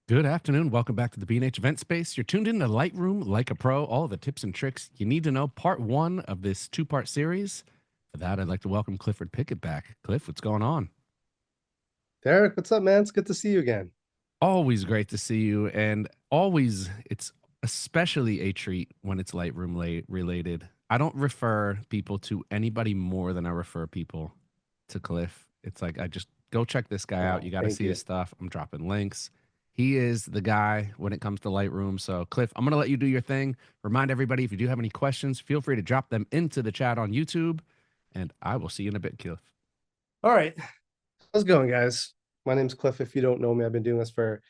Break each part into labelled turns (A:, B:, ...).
A: Good afternoon. Welcome back to the B&H Event Space. You're tuned in to Lightroom like a pro, all the tips and tricks you need to know. Part one of this two-part series. For that, I'd like to welcome Clifford Pickett back. Cliff, what's going on?
B: Derek, what's up, man? It's good to see you again.
A: Always great to see you, and always, it's especially a treat when it's Lightroom related. I don't refer people to anybody more than I refer people to Cliff. It's like, I just go check this guy out.
B: Oh,
A: You got to
B: thank
A: see his
B: you.
A: stuff. I'm dropping links. He is the guy when it comes to Lightroom. So, Cliff, I'm going to let you do your thing. Remind everybody, if you do have any questions, feel free to drop them into the chat on YouTube, and I will see you in a bit, Cliff.
B: All right, how's it going, guys? My name's Cliff. If you don't know me, I've been doing this for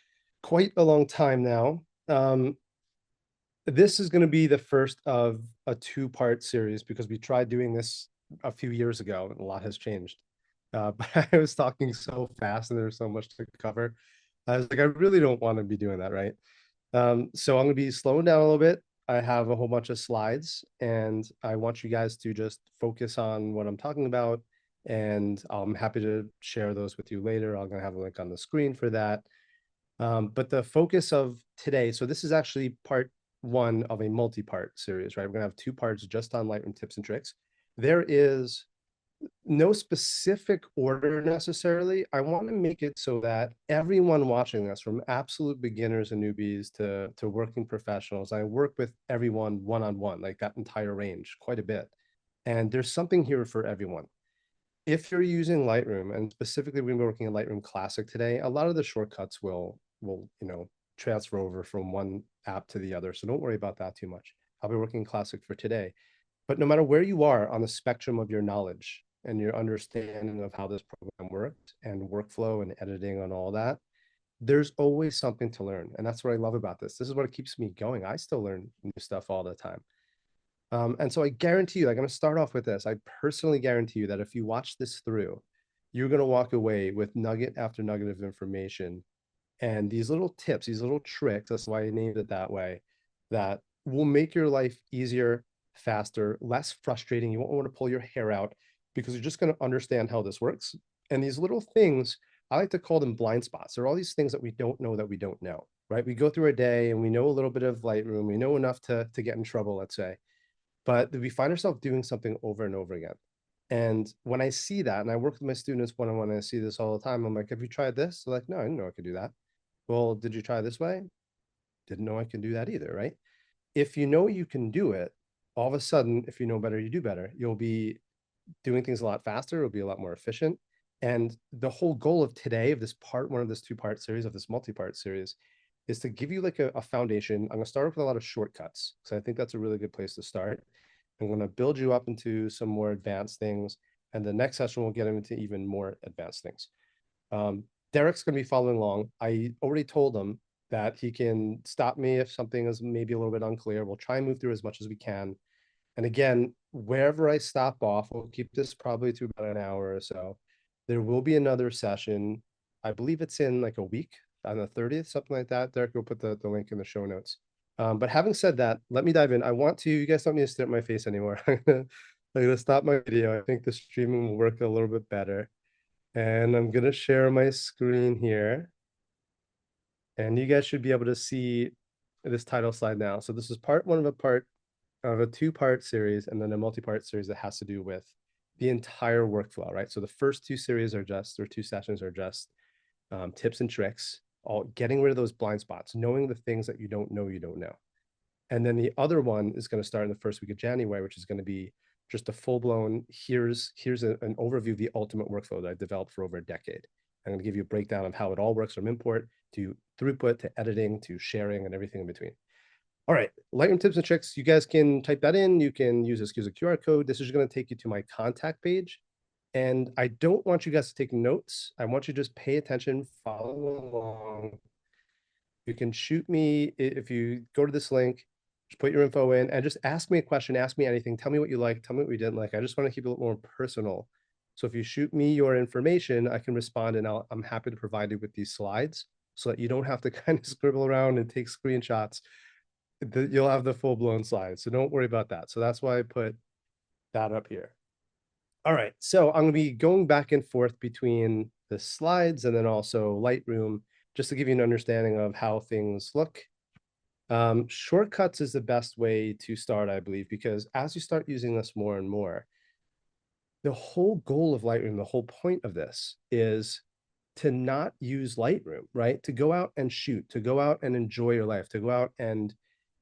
B: quite a long time now. This is going to be the first of a two-part series because we tried doing this a few years ago and a lot has changed. But I was talking so fast and there's so much to cover. I was like, I really don't want to be doing that, right? So I'm going to be slowing down a little bit. I have a whole bunch of slides and I want you guys to just focus on what I'm talking about. And I'm happy to share those with you later. I'm going to have a link on the screen for that. But the focus of today, so this is actually part one of a multi-part series, right? We're going to have two parts just on Lightroom tips and tricks. There is no specific order necessarily. I want to make it so that everyone watching this, from absolute beginners and newbies to working professionals, I work with everyone one-on-one, like that entire range, quite a bit. And there's something here for everyone. If you're using Lightroom, and specifically we're working in Lightroom Classic today, a lot of the shortcuts will transfer over from one app to the other. So don't worry about that too much. I'll be working Classic for today. But no matter where you are on the spectrum of your knowledge and your understanding of how this program works and workflow and editing and all that, there's always something to learn. And that's what I love about this. This is what keeps me going. I still learn new stuff all the time. And so I guarantee you, like, I'm going to start off with this. I personally guarantee you that if you watch this through, you're going to walk away with nugget after nugget of information. And these little tips, these little tricks, that's why I named it that way, that will make your life easier, faster, less frustrating. You won't want to pull your hair out because you're just going to understand how this works. And these little things, I like to call them blind spots. There are all these things that we don't know that we don't know, right? We go through a day and we know a little bit of Lightroom. We know enough to get in trouble, let's say, but we find ourselves doing something over and over again. And when I see that, and I work with my students one-on-one, and I see this all the time, I'm like, have you tried this? They're like, no, I didn't know I could do that. Well, did you try this way? Didn't know I can do that either, right? If you know you can do it, all of a sudden, if you know better, you do better. You'll be doing things a lot faster. It'll be a lot more efficient. And the whole goal of today, of this part one of this two-part series, of this multi-part series, is to give you like a foundation. I'm going to start with a lot of shortcuts. So I think that's a really good place to start. I'm going to build you up into some more advanced things. And the next session, we'll get into even more advanced things. Derek's going to be following along. I already told him that he can stop me if something is maybe a little bit unclear. We'll try and move through as much as we can. And again, wherever I stop off, we'll keep this probably to about an hour or so. There will be another session. I believe it's in like a week on the 30th, something like that. Derek will put the link in the show notes. But having said that, let me dive in. You guys don't need to stare at my face anymore. I'm gonna stop my video. I think the streaming will work a little bit better. And I'm gonna share my screen here. And you guys should be able to see this title slide now. So this is part one of a two-part series and then a multi-part series that has to do with the entire workflow, right? So the first two series are just, or two sessions are just tips and tricks, all getting rid of those blind spots, knowing the things that you don't know you don't know. And then the other one is going to start in the first week of January, which is going to be just a full-blown, here's an overview of the ultimate workflow that I developed for over a decade. I'm going to give you a breakdown of how it all works from import to throughput to editing to sharing and everything in between. All right, Lightroom tips and tricks. You guys can type that in. You can use this as a QR code. This is going to take you to my contact page. And I don't want you guys to take notes. I want you to just pay attention, follow along. You can shoot me if you go to this link, just put your info in and just ask me a question, ask me anything. Tell me what you like, tell me what you didn't like. I just want to keep it a little more personal. So if you shoot me your information, I can respond and I'm happy to provide you with these slides so that you don't have to kind of scribble around and take screenshots. You'll have the full-blown slides. So don't worry about that. So that's why I put that up here. All right. So I'm going to be going back and forth between the slides and then also Lightroom just to give you an understanding of how things look. Shortcuts is the best way to start, I believe, because as you start using this more and more, the whole goal of Lightroom, the whole point of this is to not use Lightroom, right? To go out and shoot, to go out and enjoy your life, to go out and,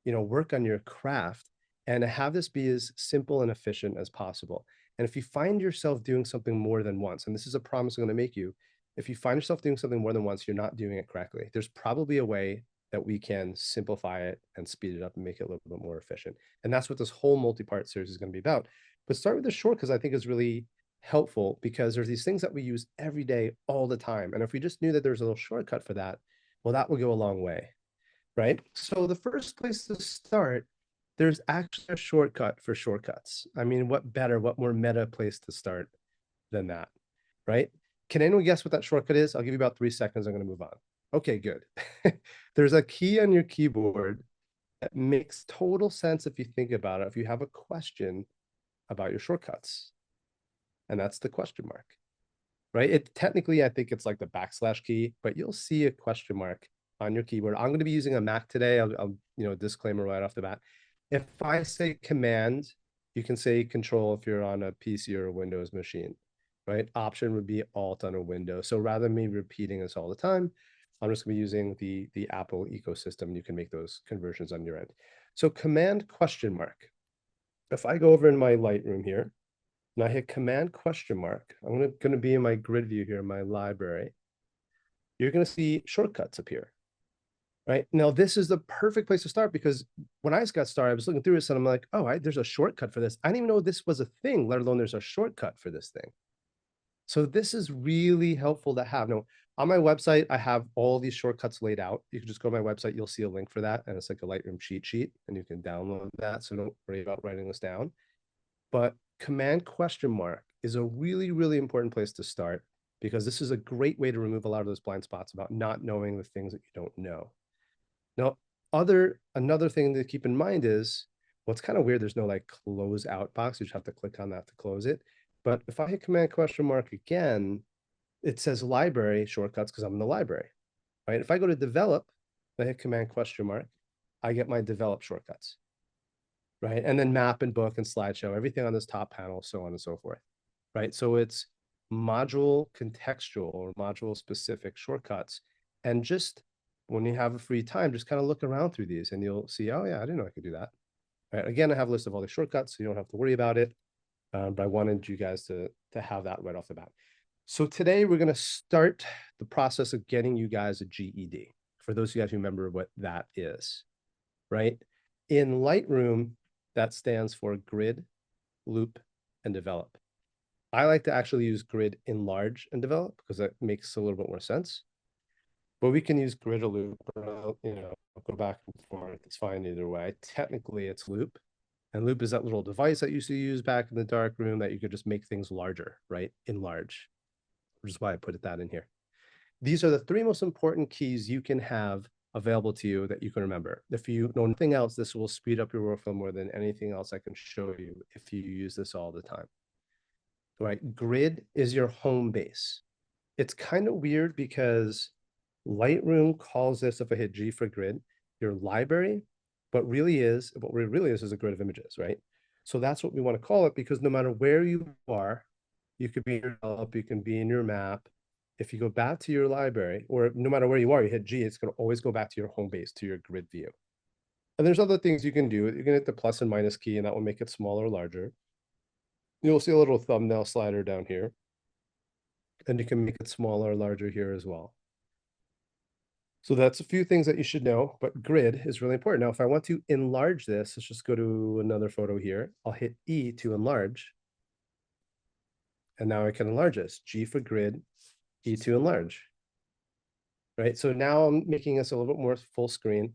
B: work on your craft and have this be as simple and efficient as possible. And if you find yourself doing something more than once, and this is a promise I'm going to make you, if you find yourself doing something more than once, you're not doing it correctly. There's probably a way that we can simplify it and speed it up and make it a little bit more efficient. And that's what this whole multi-part series is going to be about. But start with the short because I think is really helpful because there's these things that we use every day, all the time. And if we just knew that there's a little shortcut for that, well, that would go a long way, right? So the first place to start, there's actually a shortcut for shortcuts. I mean, what more meta place to start than that, right? Can anyone guess what that shortcut is? I'll give you about 3 seconds. I'm going to move on. Okay, good. There's a key on your keyboard that makes total sense if you think about it. If you have a question about your shortcuts, and that's the question mark, right? It technically, I think it's like the backslash key, but you'll see a question mark on your keyboard. I'm going to be using a Mac today. I'll disclaimer right off the bat. If I say command, you can say control if you're on a PC or a Windows machine, right? Option would be alt on a Windows. So rather than me repeating this all the time, I'm just going to be using the Apple ecosystem. You can make those conversions on your end. So command question mark. If I go over in my Lightroom here, and I hit command question mark, I'm going to be in my grid view here in my library. You're going to see shortcuts appear, right? Now, this is the perfect place to start because when I just got started, I was looking through this and I'm like, oh, there's a shortcut for this. I didn't even know this was a thing, let alone there's a shortcut for this thing. So this is really helpful to have. Now, on my website, I have all these shortcuts laid out. You can just go to my website, you'll see a link for that. And it's like a Lightroom cheat sheet and you can download that. So don't worry about writing this down. But command question mark is a really, really important place to start because this is a great way to remove a lot of those blind spots about not knowing the things that you don't know. Now, another thing to keep in mind is, well, it's kind of weird. There's no like close out box. You just have to click on that to close it. But if I hit command question mark again, it says library shortcuts because I'm in the library, right? If I go to develop, I hit command question mark, I get my develop shortcuts, right? And then map and book and slideshow, everything on this top panel, so on and so forth, right? So it's module contextual or module specific shortcuts. And just when you have a free time, just kind of look around through these and you'll see, oh yeah, I didn't know I could do that. Right. Again, I have a list of all the shortcuts, so you don't have to worry about it. But I wanted you guys to have that right off the bat. So today we're going to start the process of getting you guys a GED. For those of you guys who remember what that is, right? In Lightroom, that stands for grid, loupe, and develop. I like to actually use grid, enlarge, and develop because that makes a little bit more sense. But we can use grid or loupe, or, go back and forth. It's fine either way. Technically, it's loupe. And loupe is that little device that you used to use back in the dark room that you could just make things larger, right? Enlarge, which is why I put that in here. These are the three most important keys you can have available to you that you can remember. If you know nothing else, this will speed up your workflow more than anything else I can show you if you use this all the time. Right? Grid is your home base. It's kind of weird because Lightroom calls this, if I hit G for grid, your library, but what it really is a grid of images, right? So that's what we want to call it because no matter where you are, you could be in your develop, you can be in your map. If you go back to your library, or no matter where you are, you hit G, it's going to always go back to your home base, to your grid view. And there's other things you can do. You can hit the plus and minus key, and that will make it smaller or larger. You'll see a little thumbnail slider down here. And you can make it smaller or larger here as well. So that's a few things that you should know, but grid is really important. Now, if I want to enlarge this, let's just go to another photo here. I'll hit E to enlarge. And now I can enlarge this. G for grid, E to enlarge. Right, so now I'm making this a little bit more full screen.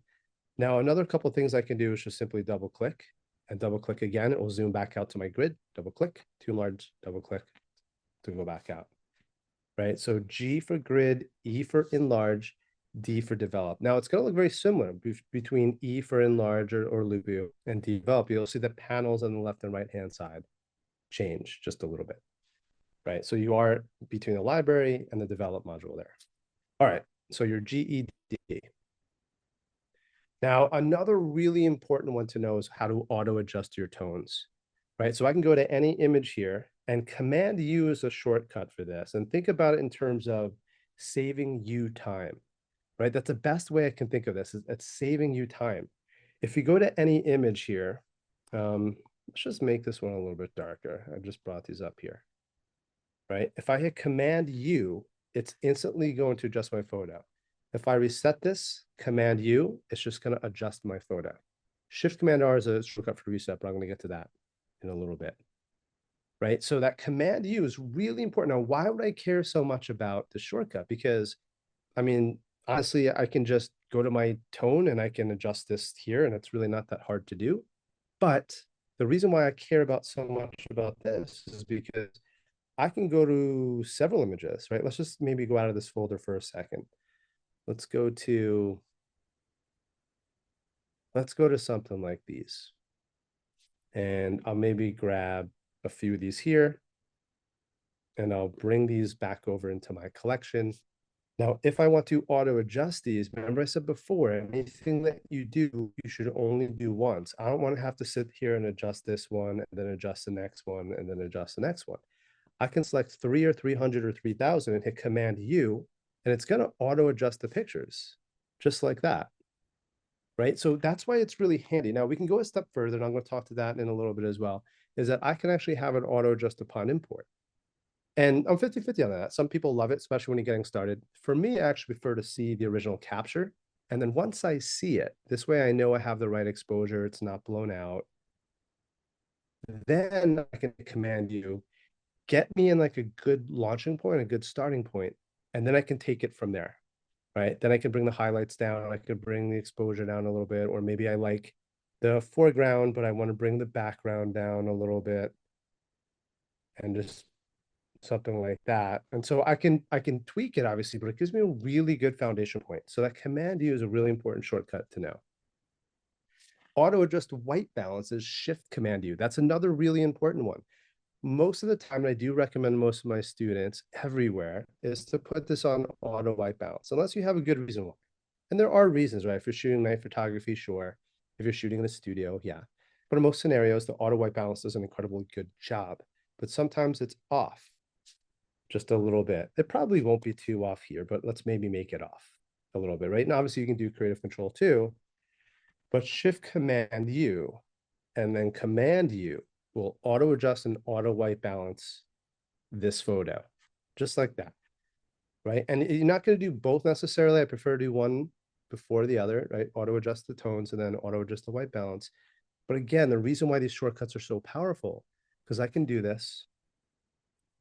B: Now, another couple of things I can do is just simply double click and double click again. It will zoom back out to my grid, double click to enlarge, double click to go back out. Right, so G for grid, E for enlarge, D for develop. Now it's going to look very similar between E for enlarge or loupe and develop. You'll see the panels on the left and right hand side change just a little bit, right? So you are between the library and the develop module there. All right, So your GED. Now, another really important one to know is how to auto adjust your tones, right? So I can go to any image here, and Command U is a shortcut for this. And think about it in terms of saving you time, right? That's the best way I can think of this, is it's saving you time. If you go to any image here, let's just make this one a little bit darker. I just brought these up here, right? If I hit Command U, it's instantly going to adjust my photo. If I reset this, Command U, it's just going to adjust my photo. Shift Command R is a shortcut for reset, but I'm going to get to that in a little bit, right? So that Command U is really important. Now, why would I care so much about the shortcut? Because, I mean, honestly, I can just go to my tone and I can adjust this here, and it's really not that hard to do. But the reason why I care about so much about this is because I can go to several images, right? Let's just maybe go out of this folder for a second. Let's go to something like these. And I'll maybe grab a few of these here, and I'll bring these back over into my collection. Now, if I want to auto adjust these, remember I said before, anything that you do, you should only do once. I don't want to have to sit here and adjust this one, and then adjust the next one, and then adjust the next one. I can select 3 or 300 or 3000 and hit Command U, and it's going to auto adjust the pictures just like that, right? So that's why it's really handy. Now we can go a step further, and I'm going to talk to that in a little bit as well, is that I can actually have it auto adjust upon import. And I'm 50-50 on that. Some people love it, especially when you're getting started. For me, I actually prefer to see the original capture. And then once I see it, this way I know I have the right exposure, it's not blown out. Then I can Command U, get me in like a good launching point, a good starting point, and then I can take it from there, right? Then I can bring the highlights down, I could bring the exposure down a little bit, or maybe I like the foreground, but I want to bring the background down a little bit, and just something like that. And so I can tweak it obviously, but it gives me a really good foundation point. So that Command U is a really important shortcut to know. Auto adjust white balance is Shift Command U. That's another really important one. Most of the time, I do recommend most of my students everywhere is to put this on auto white balance, unless you have a good reason why. And there are reasons, right? If you're shooting night photography, sure. If you're shooting in a studio, yeah. But in most scenarios, the auto white balance does an incredibly good job. But sometimes it's off just a little bit. It probably won't be too off here, but let's maybe make it off a little bit, right? And obviously you can do creative control too, but Shift Command U and then Command U will auto adjust and auto white balance this photo, just like that, right? And you're not going to do both necessarily. I prefer to do one before the other, right? Auto adjust the tones and then auto adjust the white balance. But again, the reason why these shortcuts are so powerful, because I can do this,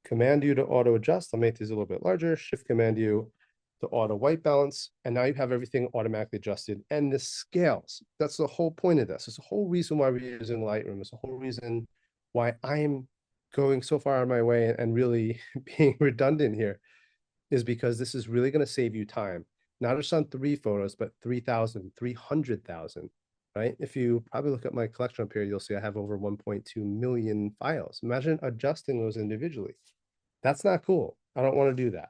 B: Command U to auto adjust. I'll make these a little bit larger, Shift Command U to auto white balance. And now you have everything automatically adjusted. And this scales. That's the whole point of this. It's the whole reason why we're using Lightroom. It's the whole reason why I'm going so far out of my way and really being redundant here, is because this is really going to save you time, not just on 3 photos, but 3,000, 300,000, right? If you probably look at my collection up here, you'll see I have over 1.2 million files. Imagine adjusting those individually. That's not cool. I don't want to do that.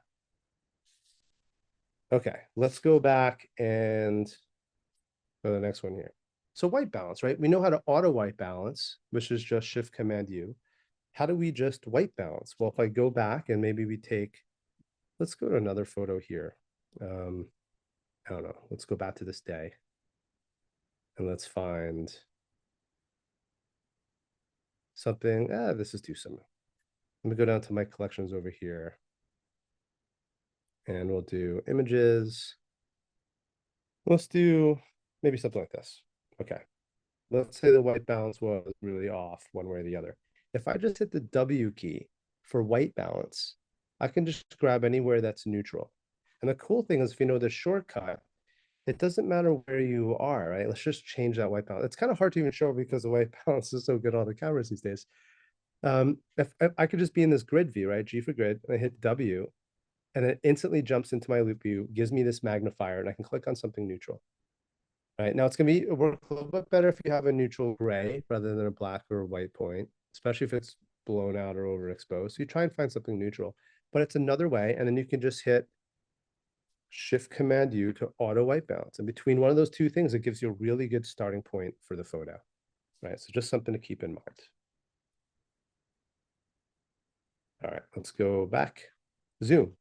B: Okay, let's go back and go to the next one here. So white balance, right? We know how to auto white balance, which is just Shift Command U. How do we just white balance? Well, if I go back and maybe we take, let's go to another photo here. I don't know. Let's go back to this day and let's find something. This is too similar. Let me go down to my collections over here and we'll do images. Let's do maybe something like this. Okay. Let's say the white balance was really off one way or the other. If I just hit the W key for white balance, I can just grab anywhere that's neutral. And the cool thing is, if you know the shortcut, it doesn't matter where you are, right? Let's just change that white balance. It's kind of hard to even show because the white balance is so good on the cameras these days. If I could just be in this grid view, right? G for grid, and I hit W, and it instantly jumps into my Loupe view, gives me this magnifier, and I can click on something neutral. Right now, it's going to work a little bit better if you have a neutral gray rather than a black or a white point, especially if it's blown out or overexposed. So you try and find something neutral, but it's another way. And then you can just hit Shift Command U to auto white balance. And between one of those two things, it gives you a really good starting point for the photo, right? So just something to keep in mind. All right, let's go back. Zoom.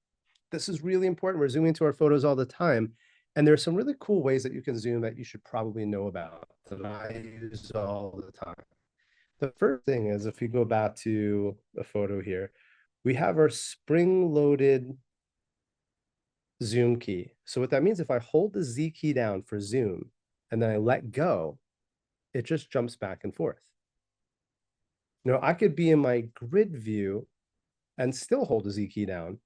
B: This is really important. We're zooming to our photos all the time. And there's some really cool ways that you can zoom that you should probably know about that I use all the time. The first thing is if you go back to the photo here, we have our spring-loaded zoom key. So what that means, if I hold the Z key down for zoom and then I let go, it just jumps back and forth. Now I could be in my grid view and still hold the Z key down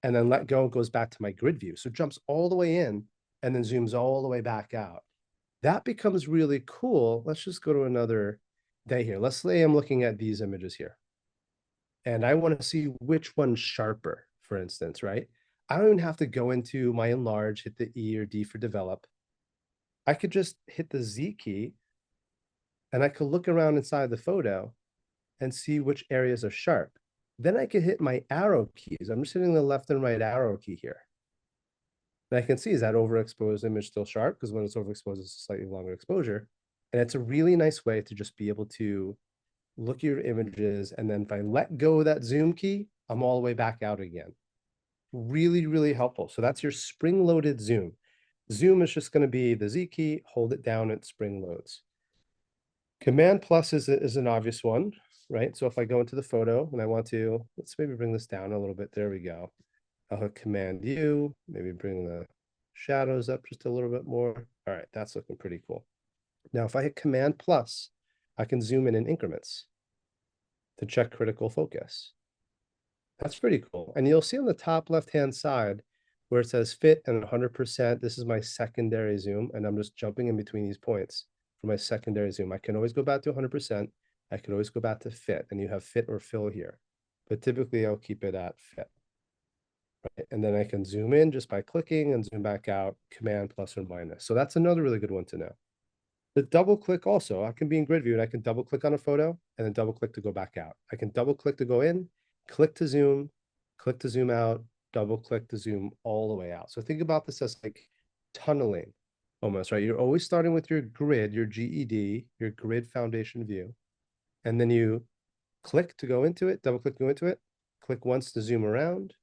B: and then let go, it goes back to my grid view. So it jumps all the way in and then zooms all the way back out. That becomes really cool. Let's just go to another day here. Let's say I'm looking at these images here and I want to see which one's sharper, for instance, right? I don't even have to go into my enlarge, hit the E or D for develop. I could just hit the Z key and I could look around inside the photo and see which areas are sharp. Then I could hit my arrow keys. I'm just hitting the left and right arrow key here. And I can see, is that overexposed image still sharp? Because when it's overexposed, it's a slightly longer exposure. And it's a really nice way to just be able to look at your images. And then if I let go of that zoom key, I'm all the way back out again. Really, really helpful. So that's your spring-loaded zoom. Zoom is just going to be the Z key, hold it down, it spring loads. Command plus is an obvious one, right? So if I go into the photo and I want to, let's maybe bring this down a little bit. There we go. I'll hit Command U, maybe bring the shadows up just a little bit more. All right, that's looking pretty cool. Now, if I hit Command plus, I can zoom in increments to check critical focus. That's pretty cool. And you'll see on the top left-hand side where it says fit and 100%, this is my secondary zoom, and I'm just jumping in between these points for my secondary zoom. I can always go back to 100%. I can always go back to fit, and you have fit or fill here. But typically, I'll keep it at fit. Right? And then I can zoom in just by clicking and zoom back out, Command plus or minus. So that's another really good one to know. The double click also, I can be in grid view and I can double click on a photo and then double click to go back out. I can double click to go in, click to zoom out, double click to zoom all the way out. So think about this as like tunneling almost, right? You're always starting with your grid, your GED, your grid foundation view. And then you click to go into it, double click to go into it, click once to zoom around,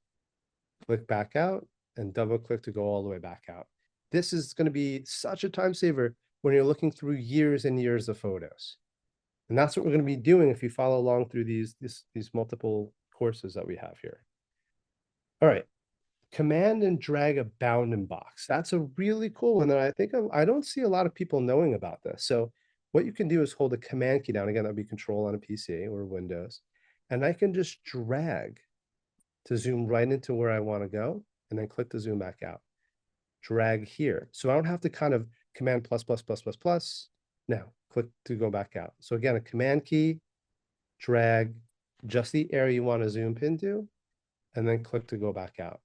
B: click back out, and double click to go all the way back out. This is going to be such a time saver when you're looking through years and years of photos. And that's what we're going to be doing if you follow along through these multiple courses that we have here. All right, command and drag a bounding box. That's a really cool one that I think I don't see a lot of people knowing about this. So what you can do is hold the command key down. Again, that would be control on a PC or Windows. And I can just drag to zoom right into where I want to go and then click to zoom back out. Drag here. So I don't have to kind of command plus, plus, plus, plus, plus. Now click to go back out. So again, a command key, drag just the area you want to zoom into, and then click to go back out.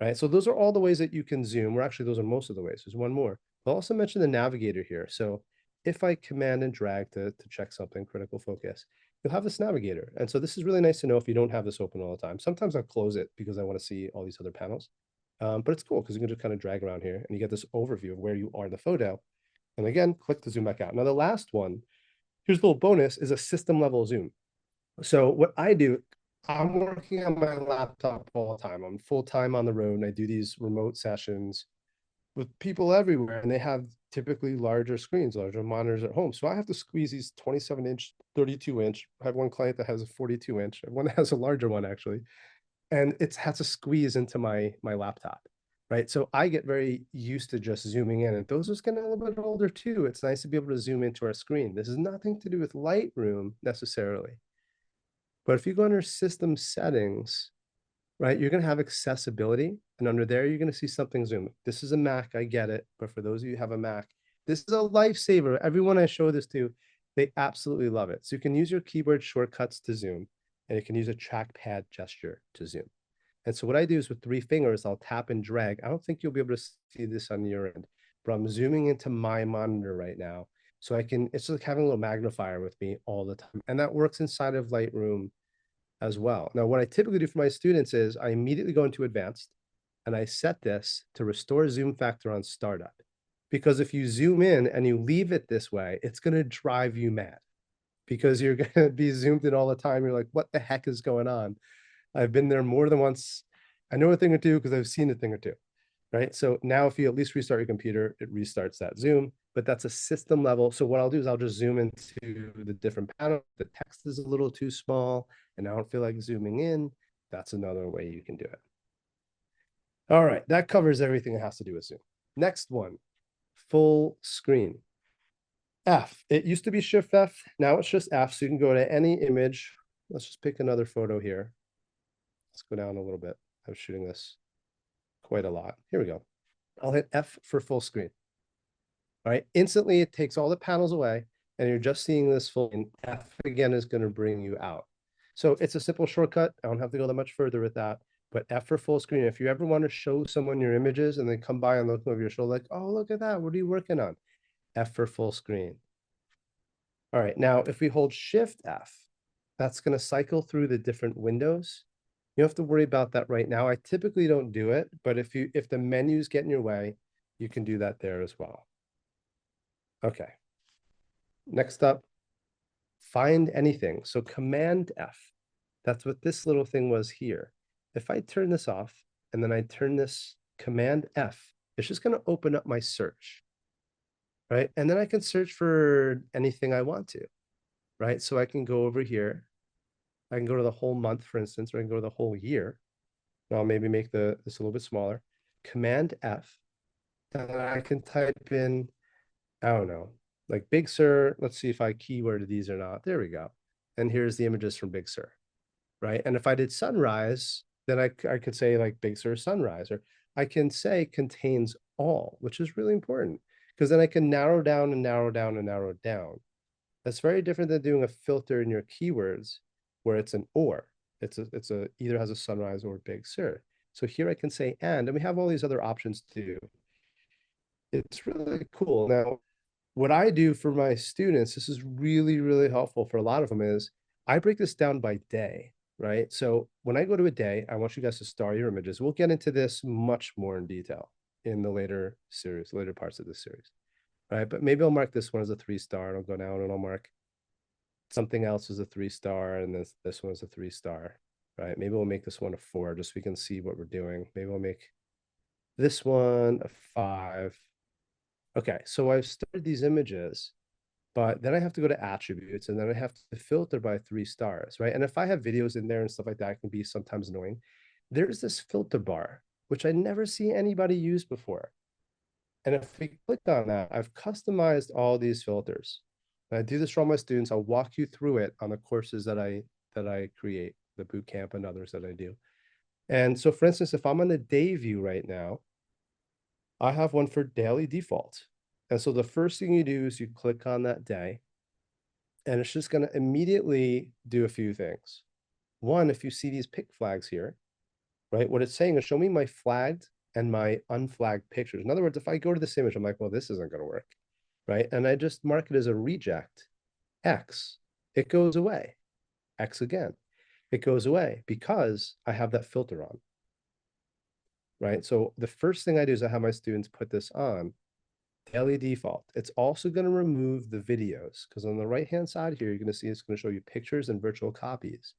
B: Right. So those are all the ways that you can zoom, or actually those are most of the ways. There's one more. I'll also mention the navigator here. So if I command and drag to check something, critical focus, you'll have this navigator. And so this is really nice to know if you don't have this open all the time. Sometimes I'll close it because I want to see all these other panels. But it's cool because you can just kind of drag around here and you get this overview of where you are in the photo. And again, click to zoom back out. Now the last one, here's a little bonus, is a system level zoom. So what I do, I'm working on my laptop all the time. I'm full time on the road and I do these remote sessions with people everywhere and they have typically larger screens, larger monitors at home. So I have to squeeze these 27-inch, 32-inch. I have one client that has a 42-inch, one that has a larger one actually. And it has to squeeze into my laptop, right? So I get very used to just zooming in, and those are getting a little bit older too. It's nice to be able to zoom into our screen. This is nothing to do with Lightroom necessarily. But if you go under system settings, right, you're going to have accessibility. And under there, you're going to see something zoom. This is a Mac, I get it. But for those of you who have a Mac, this is a lifesaver. Everyone I show this to, they absolutely love it. So you can use your keyboard shortcuts to zoom, and you can use a trackpad gesture to zoom. And so what I do is with 3 fingers, I'll tap and drag. I don't think you'll be able to see this on your end, but I'm zooming into my monitor right now. So I can, it's like having a little magnifier with me all the time. And that works inside of Lightroom as well. Now, what I typically do for my students is I immediately go into advanced and I set this to restore zoom factor on startup. Because if you zoom in and you leave it this way, it's going to drive you mad because you're going to be zoomed in all the time. You're like, what the heck is going on? I've been there more than once. I know a thing or two because I've seen a thing or two, right? So now if you at least restart your computer, it restarts that zoom, but that's a system level. So what I'll do is I'll just zoom into the different panels. The text is a little too small and I don't feel like zooming in. That's another way you can do it. All right, that covers everything that has to do with Zoom. Next one, full screen. F, it used to be Shift F, now it's just F, so you can go to any image. Let's just pick another photo here. Let's go down a little bit. I was shooting this quite a lot. Here we go. I'll hit F for full screen. All right, instantly it takes all the panels away and you're just seeing this full, and F again is going to bring you out. So it's a simple shortcut. I don't have to go that much further with that, but F for full screen. If you ever want to show someone your images and they come by and look over your shoulder like, oh, look at that. What are you working on? F for full screen. All right, now if we hold Shift F, that's going to cycle through the different windows. You don't have to worry about that right now. I typically don't do it, but if the menus get in your way, you can do that there as well. Okay. Next up, find anything. So Command F. That's what this little thing was here. If I turn this off and then I turn this Command F, it's just going to open up my search, right? And then I can search for anything I want to, right? So I can go over here. I can go to the whole month, for instance, or I can go to the whole year. And I'll maybe make this a little bit smaller. Command F. And I can type in, I don't know, like Big Sur. Let's see if I keyworded these or not. There we go. And here's the images from Big Sur, right? And if I did sunrise, then I could say like Big Sur sunrise, or I can say contains all, which is really important because then I can narrow down and narrow down and narrow down. That's very different than doing a filter in your keywords where it's an or. It's a either has a sunrise or Big Sur. So here I can say and we have all these other options too. It's really cool. Now, what I do for my students, this is really, really helpful for a lot of them, is I break this down by day, right? So when I go to a day, I want you guys to star your images. We'll get into this much more in detail in the later series, later parts of the series, right? But maybe I'll mark this one as a 3-star and I'll go down and I'll mark something else as a 3-star and this one is a 3-star, right? Maybe we'll make this one a 4 just so we can see what we're doing. Maybe we'll make this one a 5. Okay, so I've started these images, but then I have to go to attributes and then I have to filter by 3 stars, right? And if I have videos in there and stuff like that, it can be sometimes annoying. There's this filter bar, which I never see anybody use before. And if we click on that, I've customized all these filters. And I do this for all my students. I'll walk you through it on the courses that I create, the boot camp and others that I do. And so for instance, if I'm on the day view right now, I have one for daily default. And so the first thing you do is you click on that day, and it's just going to immediately do a few things. One, if you see these pick flags here, right, what it's saying is show me my flagged and my unflagged pictures. In other words, if I go to this image, I'm like, well, this isn't going to work, right? And I just mark it as a reject, X, it goes away, X again, it goes away because I have that filter on, right? So the first thing I do is I have my students put this on daily default. It's also going to remove the videos because on the right-hand side here, you're going to see it's going to show you pictures and virtual copies.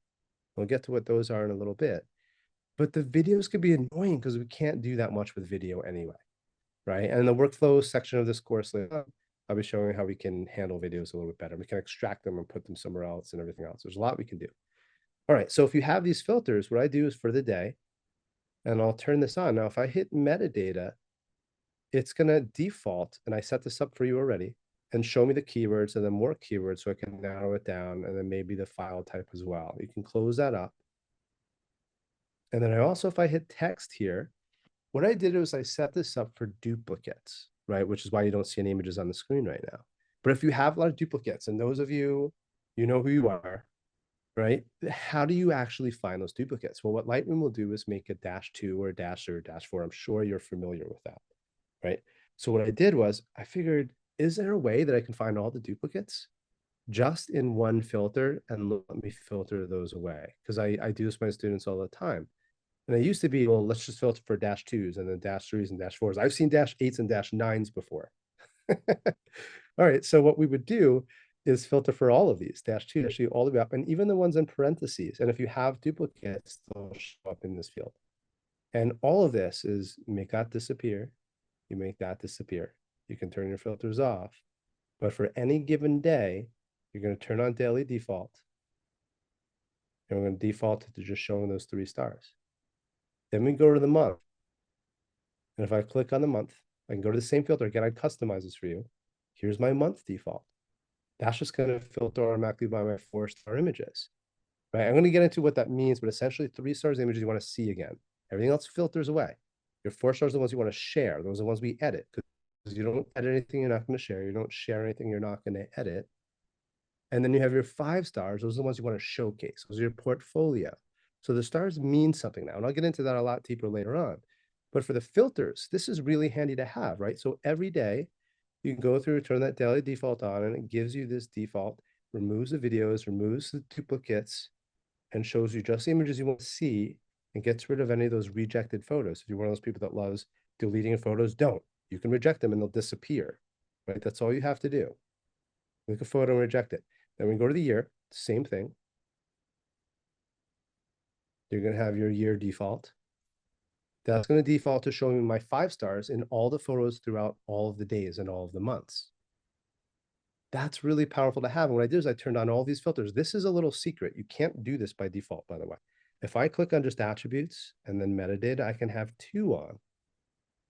B: We'll get to what those are in a little bit. But the videos could be annoying because we can't do that much with video anyway, right? And in the workflow section of this course, I'll be showing how we can handle videos a little bit better. We can extract them and put them somewhere else and everything else. There's a lot we can do. All right, so if you have these filters, what I do is for the day, and I'll turn this on. Now, if I hit metadata, it's going to default, and I set this up for you already, and show me the keywords and then more keywords so I can narrow it down, and then maybe the file type as well. You can close that up. And then I also, if I hit text here, what I did was I set this up for duplicates, right? Which is why you don't see any images on the screen right now. But if you have a lot of duplicates, and those of you, you know who you are, right? How do you actually find those duplicates? Well, what Lightroom will do is make a -2 or a dash or a -4. I'm sure you're familiar with that, right? So what I did was I figured, is there a way that I can find all the duplicates just in one filter and let me filter those away? Because I do this with my students all the time. And it used to be, well, let's just filter for dash twos and then dash threes and dash fours. I've seen dash eights and dash nines before. All right, so what we would do is filter for all of these, dash two, dash three, all the way up, and even the ones in parentheses. And if you have duplicates, they'll show up in this field. And all of this is make that disappear. You make that disappear. You can turn your filters off. But for any given day, you're going to turn on daily default. And we're going to default to just showing those 3 stars. Then we go to the month. And if I click on the month, I can go to the same filter. Again, I customize this for you. Here's my month default. That's just going to filter automatically by my 4-star images. Right? I'm going to get into what that means, but essentially 3 stars images you want to see again. Everything else filters away. Your 4 stars are the ones you want to share. Those are the ones we edit. Because you don't edit anything you're not going to share. You don't share anything you're not going to edit. And then you have your 5 stars. Those are the ones you want to showcase. Those are your portfolio. So the stars mean something now. And I'll get into that a lot deeper later on. But for the filters, this is really handy to have, right? So every day you can go through, turn that daily default on, and it gives you this default, removes the videos, removes the duplicates, and shows you just the images you want to see and gets rid of any of those rejected photos. If you're one of those people that loves deleting photos, don't. You can reject them and they'll disappear, right? That's all you have to do. Click a photo and reject it. Then we go to the year, same thing. You're going to have your year default. That's going to default to showing me my 5 stars in all the photos throughout all of the days and all of the months. That's really powerful to have. And what I did is I turned on all these filters. This is a little secret. You can't do this by default, by the way. If I click on just attributes and then metadata, I can have 2 on.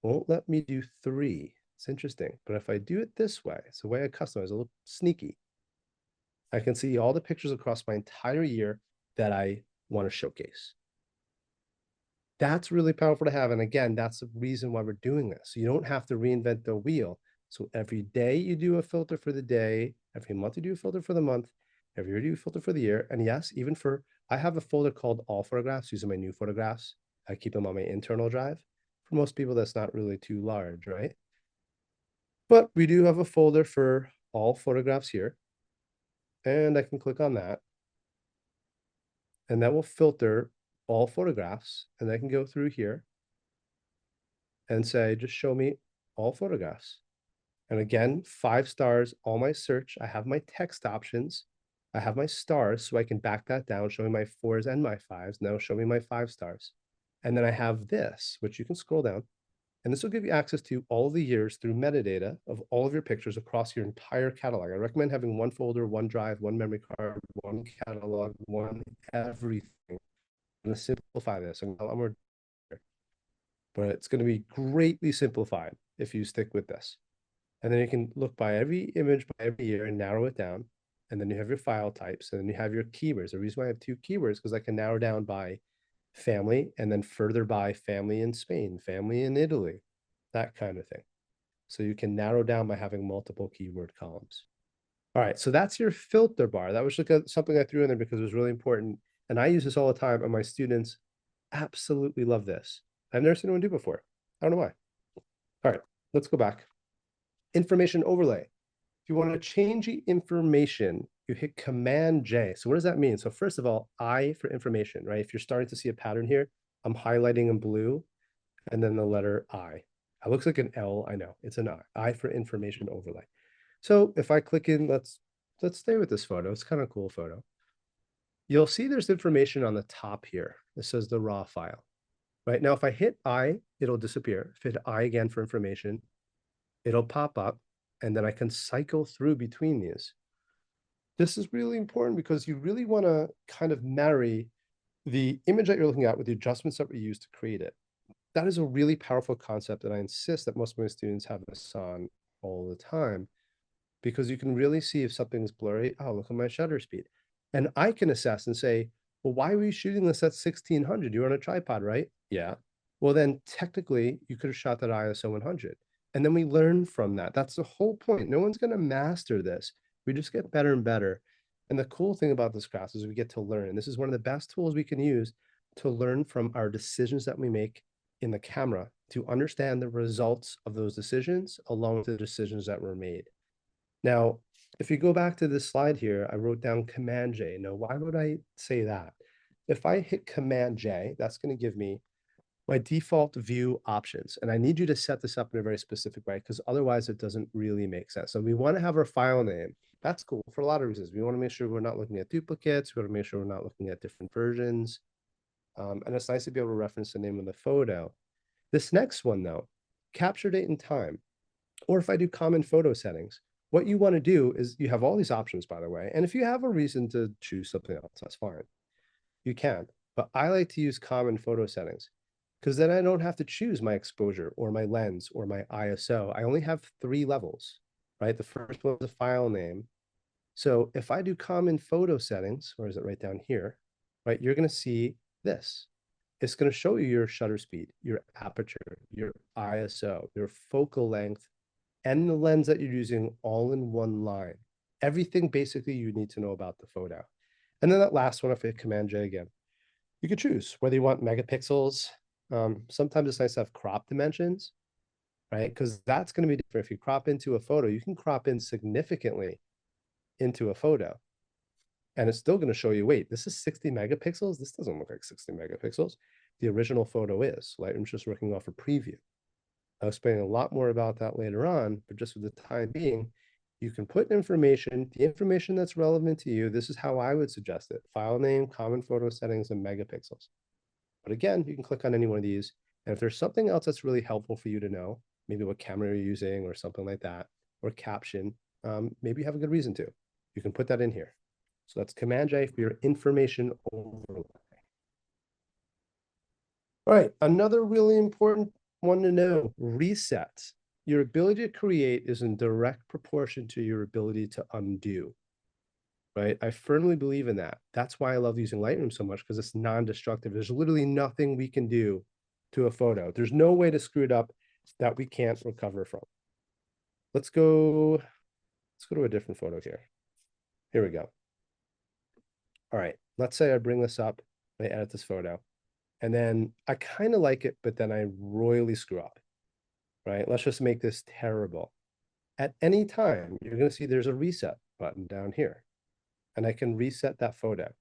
B: Won't let me do 3. It's interesting. But if I do it this way, it's the way I customize, a little sneaky. I can see all the pictures across my entire year that I want to showcase. That's really powerful to have. And again, that's the reason why we're doing this. So you don't have to reinvent the wheel. So every day you do a filter for the day, every month you do a filter for the month, every year you do a filter for the year. And yes, even for, I have a folder called all photographs. These are my new photographs. I keep them on my internal drive. For most people, that's not really too large, right? But we do have a folder for all photographs here. And I can click on that. And that will filter all photographs. And I can go through here and say, just show me all photographs. And again, 5 stars, all my search. I have my text options. I have my stars, so I can back that down, showing my 4s and my 5s. Now show me my 5 stars. And then I have this, which you can scroll down. And this will give you access to all the years through metadata of all of your pictures across your entire catalog. I recommend having one folder, one drive, one memory card, one catalog, one everything. I'm going to simplify this. I'm a lot more, but it's going to be greatly simplified if you stick with this. And then you can look by every image by every year and narrow it down. And then you have your file types, and then you have your keywords. The reason why I have 2 keywords because I can narrow down by family and then further by family in Spain, family in Italy, that kind of thing. So you can narrow down by having multiple keyword columns. All right, so that's your filter bar. That was just something I threw in there because it was really important. And I use this all the time, and my students absolutely love this. I've never seen anyone do before. I don't know why. All right, let's go back. Information overlay. If you want to change the information, you hit Command J. So what does that mean? So first of all, I for information, right? If you're starting to see a pattern here, I'm highlighting in blue and then the letter I. It looks like an L, I know, it's an I. I for information overlay. So if I click in, let's stay with this photo. It's kind of a cool photo. You'll see there's information on the top here. This says the raw file. Right now, if I hit I, it'll disappear. If I hit I again for information, it'll pop up, and then I can cycle through between these. This is really important because you really want to kind of marry the image that you're looking at with the adjustments that we use to create it. That is a really powerful concept, and I insist that most of my students have this on all the time because you can really see if something's blurry. Oh, look at my shutter speed. And I can assess and say, well, why were you shooting this at 1600? You're on a tripod, right? Yeah. Well, then technically you could have shot that ISO 100. And then we learn from that. That's the whole point. No one's going to master this. We just get better and better. And the cool thing about this class is we get to learn. And this is one of the best tools we can use to learn from our decisions that we make in the camera to understand the results of those decisions along with the decisions that were made. Now, if you go back to this slide here, I wrote down Command J. Now, why would I say that? if I hit Command J, that's going to give me my default view options. And I need you to set this up in a very specific way because otherwise it doesn't really make sense. So we want to have our file name. That's cool for a lot of reasons. We want to make sure we're not looking at duplicates. We want to make sure we're not looking at different versions. And it's nice to be able to reference the name of the photo. This next one, though, capture date and time. Or if I do common photo settings, what you want to do is you have all these options, by the way. And if you have a reason to choose something else, that's fine. You can. But I like to use common photo settings because then I don't have to choose my exposure or my lens or my ISO. I only have 3 levels, right? The first one is a file name. So if I do common photo settings, or is it right down here, right? You're going to see this. It's going to show you your shutter speed, your aperture, your ISO, your focal length, and the lens that you're using all in one line. Everything basically you need to know about the photo. And then that last one, if I hit Command J again, you could choose whether you want megapixels. Sometimes it's nice to have crop dimensions, right? Because that's going to be different. If you crop into a photo, you can crop in significantly into a photo. And it's still going to show you, wait, this is 60 megapixels? This doesn't look like 60 megapixels. The original photo is. Lightroom's just working off a preview. I'll explain a lot more about that later on, but just for the time being, you can put information, the information that's relevant to you. This is how I would suggest it. File name, common photo settings, and megapixels. But again, you can click on any one of these. And if there's something else that's really helpful for you to know, maybe what camera you're using or something like that, or caption, maybe you have a good reason to. You can put that in here. So that's Command J for your information overlay. All right, another really important one to know, reset. Your ability to create is in direct proportion to your ability to undo, right? I firmly believe in that. That's why I love using Lightroom so much, because it's non-destructive. There's literally nothing we can do to a photo. There's no way to screw it up that we can't recover from. Let's go to a different photo here. Here we go. All right, let's say I bring this up, I edit this photo, and then I kind of like it, but then I royally screw up, right? Let's just make this terrible. At any time, you're going to see there's a reset button down here, and I can reset that photo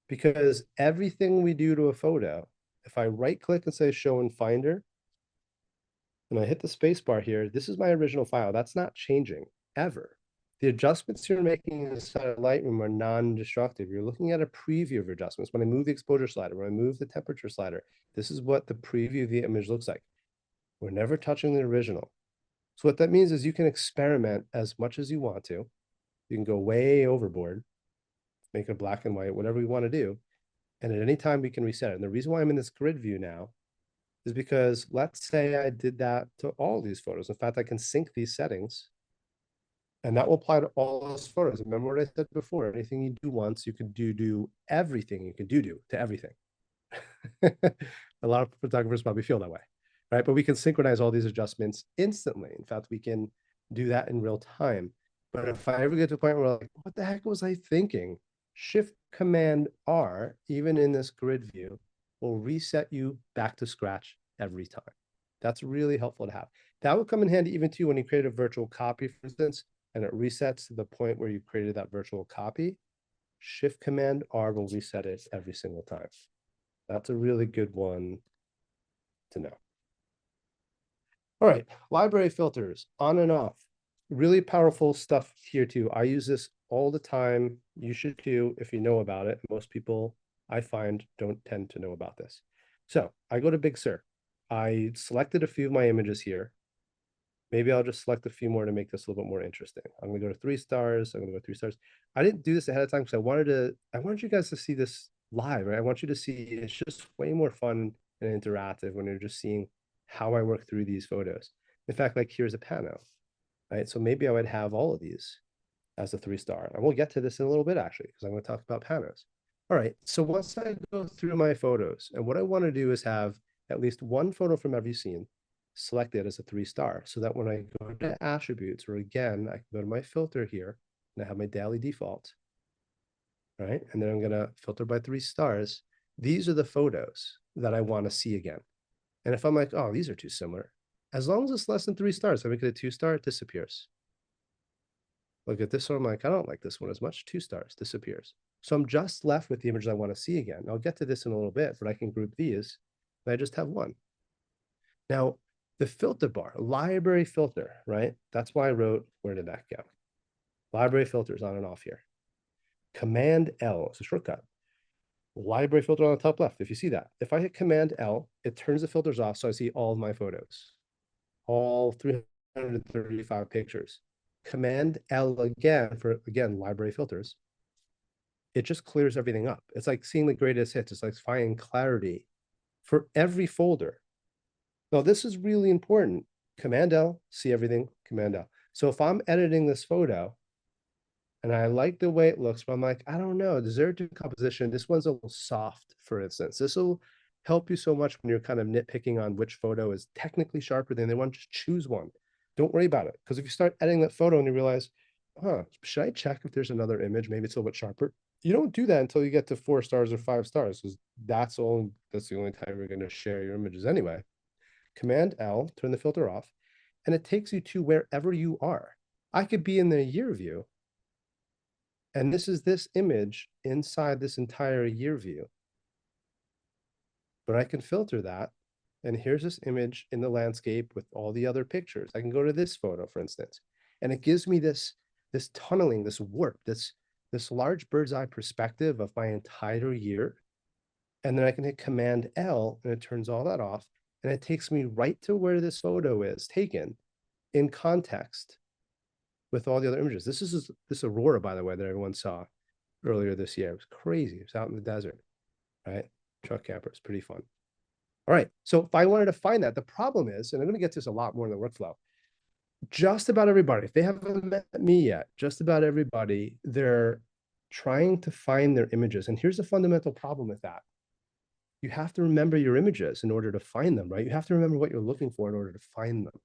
B: because everything we do to a photo, if I right click and say show in Finder, and I hit the space bar here, this is my original file. That's not changing ever. The adjustments you're making inside of Lightroom are non-destructive. You're looking at a preview of your adjustments. When I move the exposure slider, when I move the temperature slider, this is what the preview of the image looks like. We're never touching the original. So what that means is you can experiment as much as you want to. You can go way overboard, make it black and white, whatever we want to do. And at any time we can reset it. And the reason why I'm in this grid view now is because let's say I did that to all these photos. In fact, I can sync these settings and that will apply to all those photos. Remember what I said before, anything you do once, you can do everything you can do to everything. A lot of photographers probably feel that way, right? But we can synchronize all these adjustments instantly. In fact, we can do that in real time. But if I ever get to a point where like, what the heck was I thinking? Shift Command R, even in this grid view, will reset you back to scratch every time. That's really helpful to have. That will come in handy even too when you create a virtual copy, for instance, and it resets to the point where you created that virtual copy. Shift Command R will reset it every single time. That's a really good one to know. All right, library filters, on and off. Really powerful stuff here too. I use this all the time. You should too if you know about it. Most people I find don't tend to know about this. So I go to Big Sur. I selected a few of my images here. Maybe I'll just select a few more to make this a little bit more interesting. I'm gonna go to 3 stars. I'm gonna go 3 stars. I didn't do this ahead of time because I wanted you guys to see this live, right? I want you to see it's just way more fun and interactive when you're just seeing how I work through these photos. In fact, like here's a pano, right? So maybe I would have all of these as a 3-star. And we'll get to this in a little bit actually, because I'm going to talk about panos. All right, so once I go through my photos, and what I want to do is have at least one photo from every scene selected as a 3-star, so that when I go to attributes, or again, I can go to my filter here, and I have my daily default, right? And then I'm going to filter by 3 stars. These are the photos that I want to see again. And if I'm like, oh, these are too similar, as long as it's less than 3 stars, I make it a 2-star, it disappears. Look at this one, I'm like, I don't like this one as much, 2 stars, disappears. So I'm just left with the images I want to see again. I'll get to this in a little bit, but I can group these, and I just have one. Now, the filter bar, library filter, right? That's why I wrote, where did that go? Library filters on and off here. Command L is a shortcut. Library filter on the top left, if you see that. If I hit Command L, it turns the filters off so I see all of my photos, all 335 pictures. Command L again for, again, library filters. It just clears everything up. It's like seeing the greatest hits. It's like finding clarity for every folder. Now, this is really important. Command L, see everything, Command L. So if I'm editing this photo and I like the way it looks, but I'm like, I don't know, is there a composition? This one's a little soft, for instance. This will help you so much when you're kind of nitpicking on which photo is technically sharper than the one. Just choose one. Don't worry about it. Because if you start editing that photo and you realize, should I check if there's another image? Maybe it's a little bit sharper. You don't do that until you get to 4 stars or 5 stars, because that's the only time you're going to share your images anyway. Command L, turn the filter off, and it takes you to wherever you are. I could be in the year view, and this is this image inside this entire year view. But I can filter that, and here's this image in the landscape with all the other pictures. I can go to this photo, for instance, and it gives me this tunneling, this warp, this large bird's eye perspective of my entire year. And then I can hit Command L, and it turns all that off, and it takes me right to where this photo is taken in context with all the other images. This is this aurora, by the way, that everyone saw earlier this year. It was crazy. It was out in the desert, right? Truck camper. It's pretty fun. All right. So if I wanted to find that, the problem is, and I'm going to get to this a lot more in the workflow, just about everybody, if they haven't met me yet, just about everybody, they're trying to find their images. And here's the fundamental problem with that. You have to remember your images in order to find them, right? You have to remember what you're looking for in order to find them.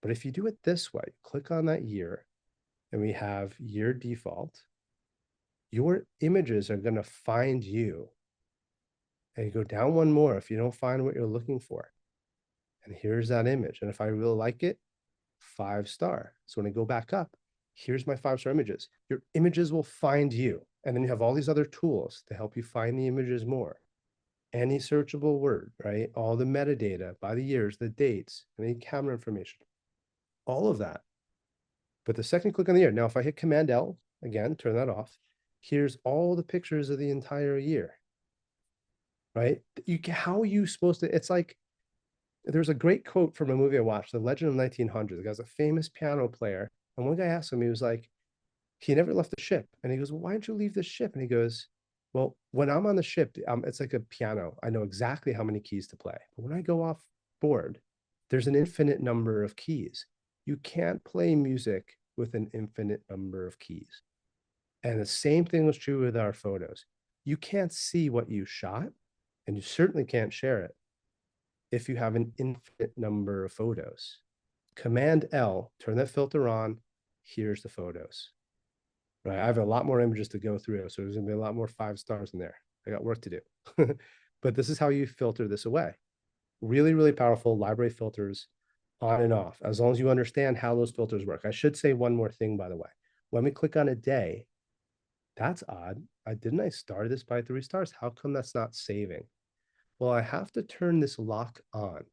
B: But if you do it this way, click on that year, and we have year default, your images are going to find you. And you go down one more if you don't find what you're looking for. And here's that image. And if I really like it, 5-star. So when I go back up, here's my 5-star images. Your images will find you. And then you have all these other tools to help you find the images more. Any searchable word, right? All the metadata by the years, the dates, any camera information, all of that. But the second you click on the year, now if I hit Command L, again, turn that off, here's all the pictures of the entire year, right? How are you supposed to, it's like, there's a great quote from a movie I watched, The Legend of 1900. The guy's a famous piano player. And one guy asked him, he was like, he never left the ship. And he goes, well, why didn't you leave the ship? And he goes, well, when I'm on the ship, it's like a piano. I know exactly how many keys to play. But when I go off board, there's an infinite number of keys. You can't play music with an infinite number of keys. And the same thing was true with our photos. You can't see what you shot, and you certainly can't share it if you have an infinite number of photos. Command L, turn that filter on. Here's the photos. Right, I have a lot more images to go through, so there's gonna be a lot more 5-stars in there. I got work to do. But this is how you filter this away. Really, really powerful library filters on and off, as long as you understand how those filters work. I should say one more thing, by the way. When we click on a day, that's odd. Didn't I start this by 3 stars? How come that's not saving? Well, I have to turn this lock on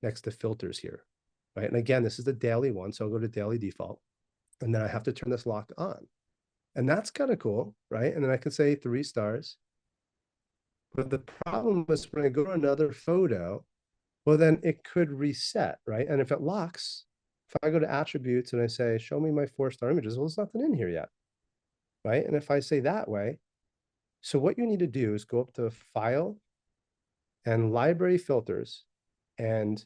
B: next to filters here, right? And again, this is the daily one, so I'll go to daily default, and then I have to turn this lock on. And that's kind of cool, right? And then I can say 3 stars. But the problem is when I go to another photo, well, then it could reset, right? And if it locks, if I go to attributes and I say, show me my 4-star images, well, there's nothing in here yet, right? And if I say that way, so what you need to do is go up to File and Library Filters. And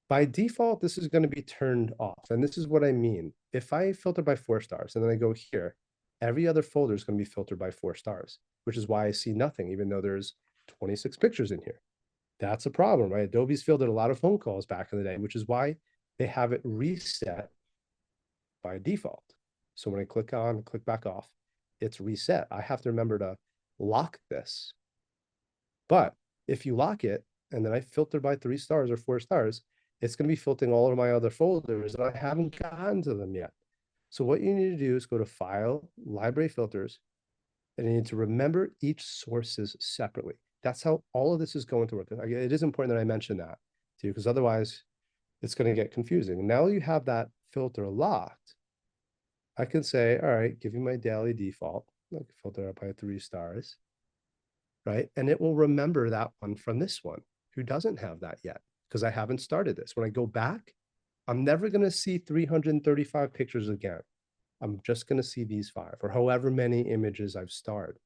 B: by default, this is going to be turned off. And this is what I mean. If I filter by 4 stars and then I go here, every other folder is going to be filtered by 4 stars, which is why I see nothing, even though there's 26 pictures in here. That's a problem, right? Adobe's fielded a lot of phone calls back in the day, which is why they have it reset by default. So when I click on, click back off, it's reset. I have to remember to lock this. But if you lock it, and then I filter by 3 stars or 4 stars, it's going to be filtering all of my other folders, and I haven't gotten to them yet. So what you need to do is go to File, Library Filters, And you need to remember each sources separately. That's how all of this is going to work. It is important that I mention that to you, because otherwise it's going to get confusing. Now you have that filter locked. I can say, all right, give me my daily default. I can filter up by 3 stars, right? And it will remember that one from this one who doesn't have that yet because I haven't started this. When I go back, I'm never going to see 335 pictures again. I'm just going to see these 5 or however many images I've starred.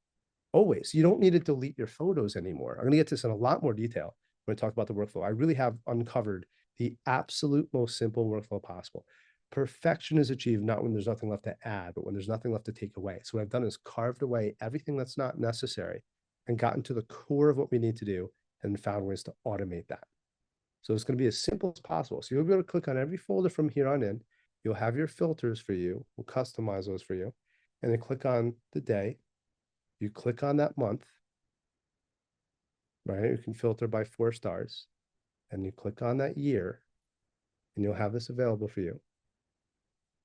B: Always. You don't need to delete your photos anymore. I'm going to get to this in a lot more detail when I talk about the workflow. I really have uncovered the absolute most simple workflow possible. Perfection is achieved not when there's nothing left to add, but when there's nothing left to take away. So what I've done is carved away everything that's not necessary and gotten to the core of what we need to do and found ways to automate that. So it's going to be as simple as possible. So you'll be able to click on every folder from here on in. You'll have your filters for you. We'll customize those for you. And then click on the day. You click on that month, right? You can filter by 4 stars. And you click on that year, and you'll have this available for you.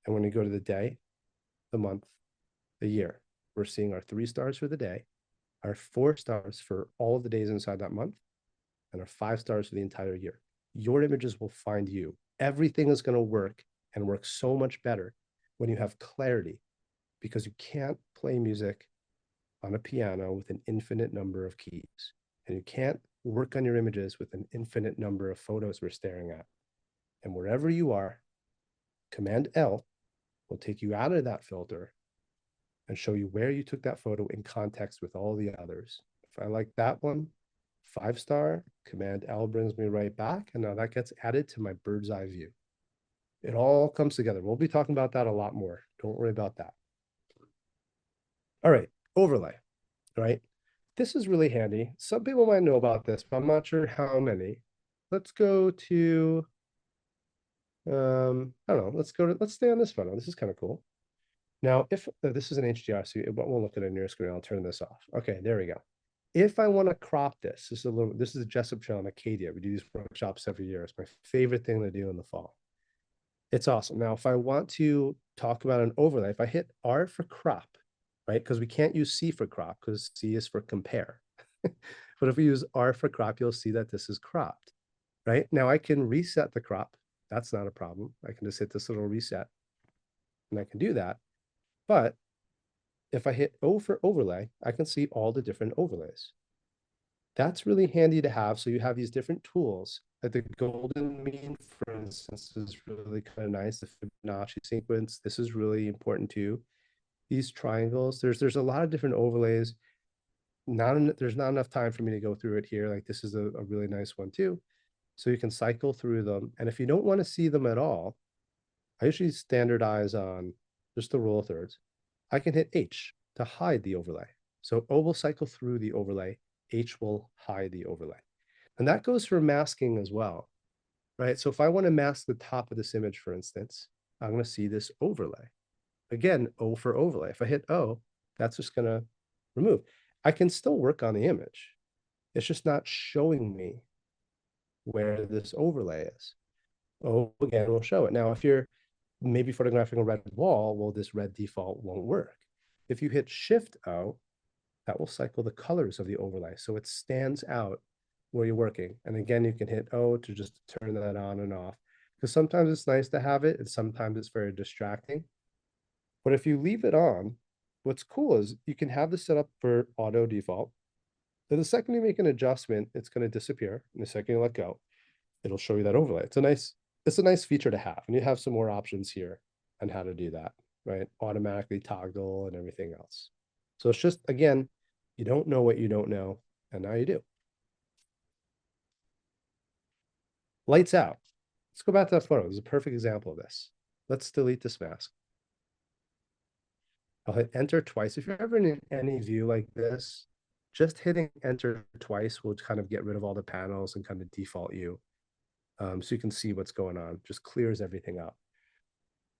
B: And when you go to the day, the month, the year, we're seeing our 3 stars for the day, our 4 stars for all of the days inside that month, and our 5 stars for the entire year. Your images will find you. Everything is going to work and work so much better when you have clarity, because you can't play music on a piano with an infinite number of keys. And you can't work on your images with an infinite number of photos we're staring at. And wherever you are, Command L will take you out of that filter and show you where you took that photo in context with all the others. If I like that one, 5 star, Command L brings me right back. And now that gets added to my bird's eye view. It all comes together. We'll be talking about that a lot more. Don't worry about that. All right, overlay, right? This is really handy. Some people might know about this, but I'm not sure how many. Let's go to, I don't know, let's stay on this photo. This is kind of cool. Now, if this is an HDR, so we'll look at it on your screen. I'll turn this off. Okay, there we go. If I want to crop this, this is a Jessup show in Acadia. We do these workshops every year. It's my favorite thing to do in the fall. It's awesome. Now, if I want to talk about an overlay, if I hit R for crop, right? Because we can't use C for crop because C is for compare. But if we use R for crop, you'll see that this is cropped, right? Now I can reset the crop. That's not a problem. I can just hit this little reset and I can do that. But if I hit O for overlay, I can see all the different overlays. That's really handy to have. So you have these different tools. Like the golden mean, for instance, is really kind of nice. The Fibonacci sequence, this is really important too. These triangles, there's a lot of different overlays. There's not enough time for me to go through it here. Like this is a really nice one too. So you can cycle through them. And if you don't want to see them at all, I usually standardize on just the rule of thirds. I can hit H to hide the overlay. So O will cycle through the overlay. H will hide the overlay. And that goes for masking as well, right? So if I want to mask the top of this image, for instance, I'm going to see this overlay. Again, O for overlay. If I hit O, that's just going to remove. I can still work on the image. It's just not showing me where this overlay is. O, again, will show it. Now, if you're maybe photographing a red wall, well, this red default won't work. If you hit Shift O, that will cycle the colors of the overlay. So it stands out where you're working. And again, you can hit O to just turn that on and off. Because sometimes it's nice to have it, and sometimes it's very distracting. But if you leave it on, what's cool is you can have this set up for auto default. Then the second you make an adjustment, it's going to disappear. And the second you let go, it'll show you that overlay. It's a nice feature to have. And you have some more options here on how to do that, right? Automatically toggle and everything else. So it's just, again, you don't know what you don't know, and now you do. Lights out. Let's go back to that photo. This is a perfect example of this. Let's delete this mask. I'll hit enter twice. If you're ever in any view like this, just hitting enter twice will kind of get rid of all the panels and kind of default you. So you can see what's going on. Just clears everything up.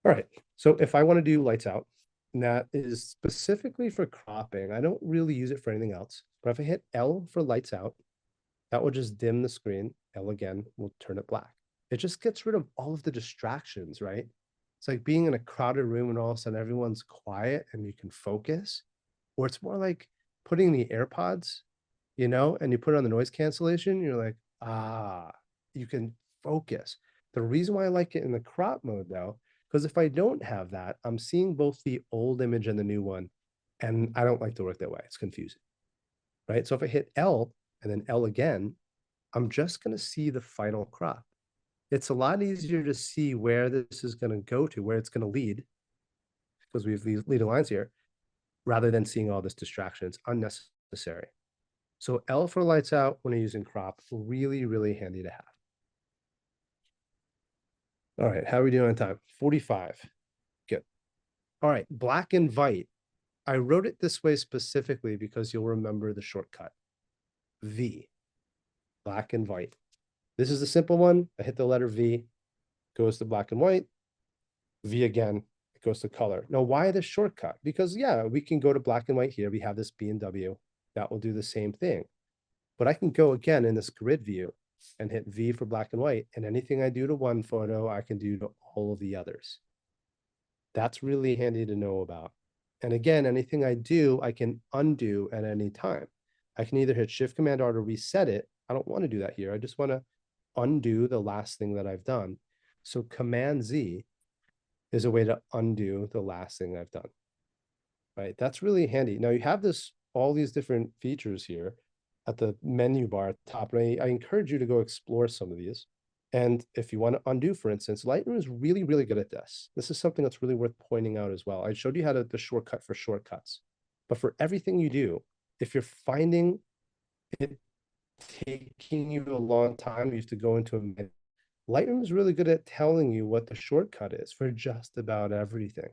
B: All right. So if I want to do lights out, and that is specifically for cropping, I don't really use it for anything else. But if I hit L for lights out, that will just dim the screen. L again will turn it black. It just gets rid of all of the distractions, right? It's like being in a crowded room and all of a sudden everyone's quiet and you can focus. or it's more like putting the AirPods, you know, and you put it on the noise cancellation, you're like, ah, you can focus. The reason why I like it in the crop mode though, because if I don't have that, I'm seeing both the old image and the new one, and I don't like to work that way. It's confusing, right? So if I hit L and then L again, I'm just going to see the final crop. It's a lot easier to see where this is going to go to, where it's going to lead, because we have these leading lines here, rather than seeing all this distraction. It's unnecessary. So L for lights out when you're using crop, really, really handy to have. All right, how are we doing on time? 45. Good. All right, black and white. I wrote it this way specifically because you'll remember the shortcut. V, black and white. This is the simple one. I hit the letter V, goes to black and white. V again, it goes to color. Now, why the shortcut? Because yeah, we can go to black and white here. We have this B and W. That will do the same thing. But I can go again in this grid view and hit V for black and white. And anything I do to one photo, I can do to all of the others. That's really handy to know about. And again, anything I do, I can undo at any time. I can either hit Shift Command R to reset it. I don't want to do that here. I just want to undo the last thing that I've done. So Command Z is a way to undo the last thing I've done. Right? That's really handy. Now you have all these different features here at the menu bar at the top. And I encourage you to go explore some of these. And if you want to undo, for instance, Lightroom is really, really good at this. This is something that's really worth pointing out as well. I showed you how to the shortcut for shortcuts. But for everything you do, if you're finding it taking you a long time, you have to go into a menu. Lightroom is really good at telling you what the shortcut is for just about everything.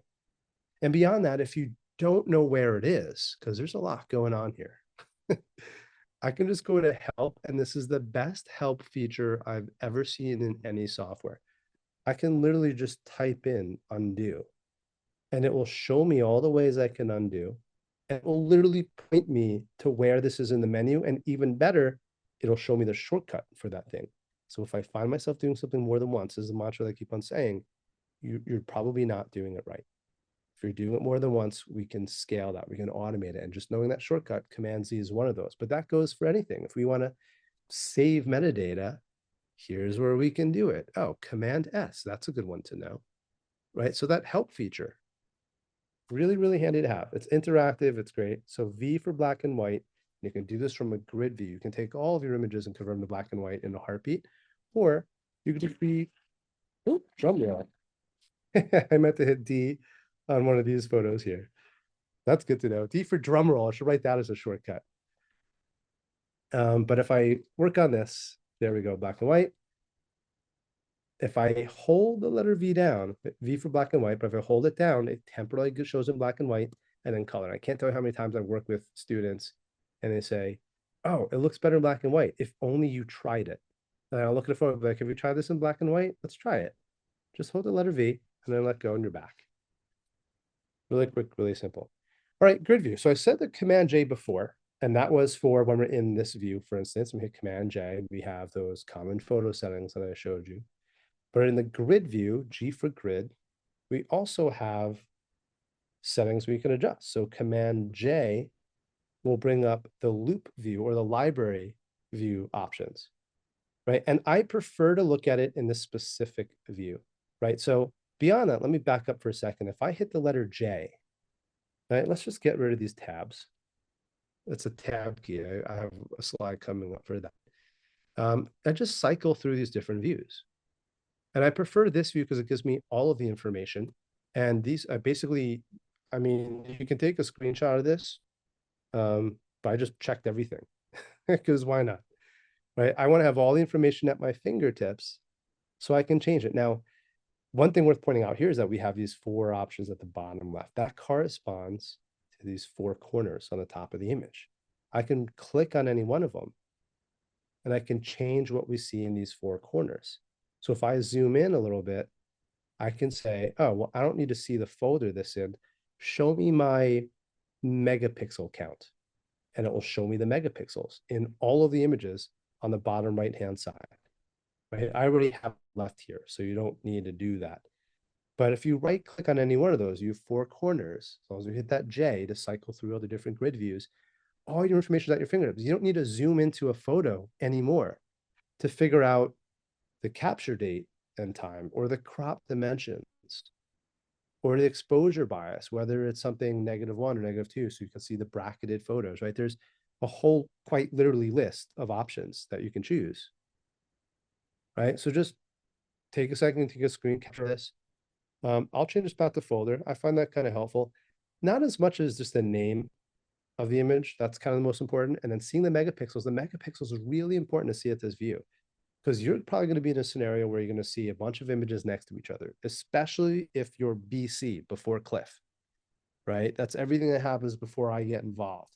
B: And beyond that, if you don't know where it is, because there's a lot going on here, I can just go to help, and this is the best help feature I've ever seen in any software. I can literally just type in undo, and it will show me all the ways I can undo. And it will literally point me to where this is in the menu. And even better, it'll show me the shortcut for that thing. So if I find myself doing something more than once, this is the mantra that I keep on saying, you're probably not doing it right. If you're doing it more than once, we can scale that. We can automate it. And just knowing that shortcut, Command Z is one of those. But that goes for anything. If we want to save metadata, here's where we can do it. Oh, Command S, that's a good one to know, right? So that help feature, really, really handy to have. It's interactive. It's great. So V for black and white. You can do this from a grid view. You can take all of your images and convert them to black and white in a heartbeat, or you could just be, oh, drum roll. I meant to hit D on one of these photos here. That's good to know. D for drum roll. I should write that as a shortcut. But if I work on this, there we go, black and white. If I hold the letter V down, V for black and white, but if I hold it down, it temporarily shows in black and white and then color. I can't tell you how many times I've worked with students and they say, oh, it looks better in black and white. If only you tried it. And I'll look at a photo, like, have you tried this in black and white? Let's try it. Just hold the letter V and then let go and you're back. Really quick, really simple. All right, grid view. So I said the Command J before, and that was for when we're in this view, for instance, we hit Command J, we have those common photo settings that I showed you. But in the grid view, G for grid, we also have settings we can adjust. So Command J will bring up the Loupe view or the library view options, right? And I prefer to look at it in this specific view, right? So beyond that, let me back up for a second. If I hit the letter J, right, let's just get rid of these tabs. It's a tab key. I have a slide coming up for that. I just cycle through these different views. And I prefer this view because it gives me all of the information. And these basically, I mean, you can take a screenshot of this, but I just checked everything because why not, right? I want to have all the information at my fingertips so I can change it. Now, one thing worth pointing out here is that we have these 4 options at the bottom left. That corresponds to these 4 corners on the top of the image. I can click on any one of them and I can change what we see in these 4 corners. So if I zoom in a little bit, I can say, oh, well, I don't need to see the folder this in. Show me my megapixel count. And it will show me the megapixels in all of the images on the bottom right-hand side. Right? I already have left here, so you don't need to do that. But if you right click on any one of those, you have four corners. As long as you hit that J to cycle through all the different grid views, all your information is at your fingertips. You don't need to zoom into a photo anymore to figure out the capture date and time, or the crop dimensions, or the exposure bias, whether it's something -1 or -2, so you can see the bracketed photos, right? There's a whole, quite literally, list of options that you can choose, right? So just take a second, take a screen capture of this. I'll change this back to folder. I find that kind of helpful. Not as much as just the name of the image. That's kind of the most important. And then seeing the megapixels is really important to see at this view, because you're probably going to be in a scenario where you're going to see a bunch of images next to each other, especially if you're BC, before Cliff, right? That's everything that happens before I get involved.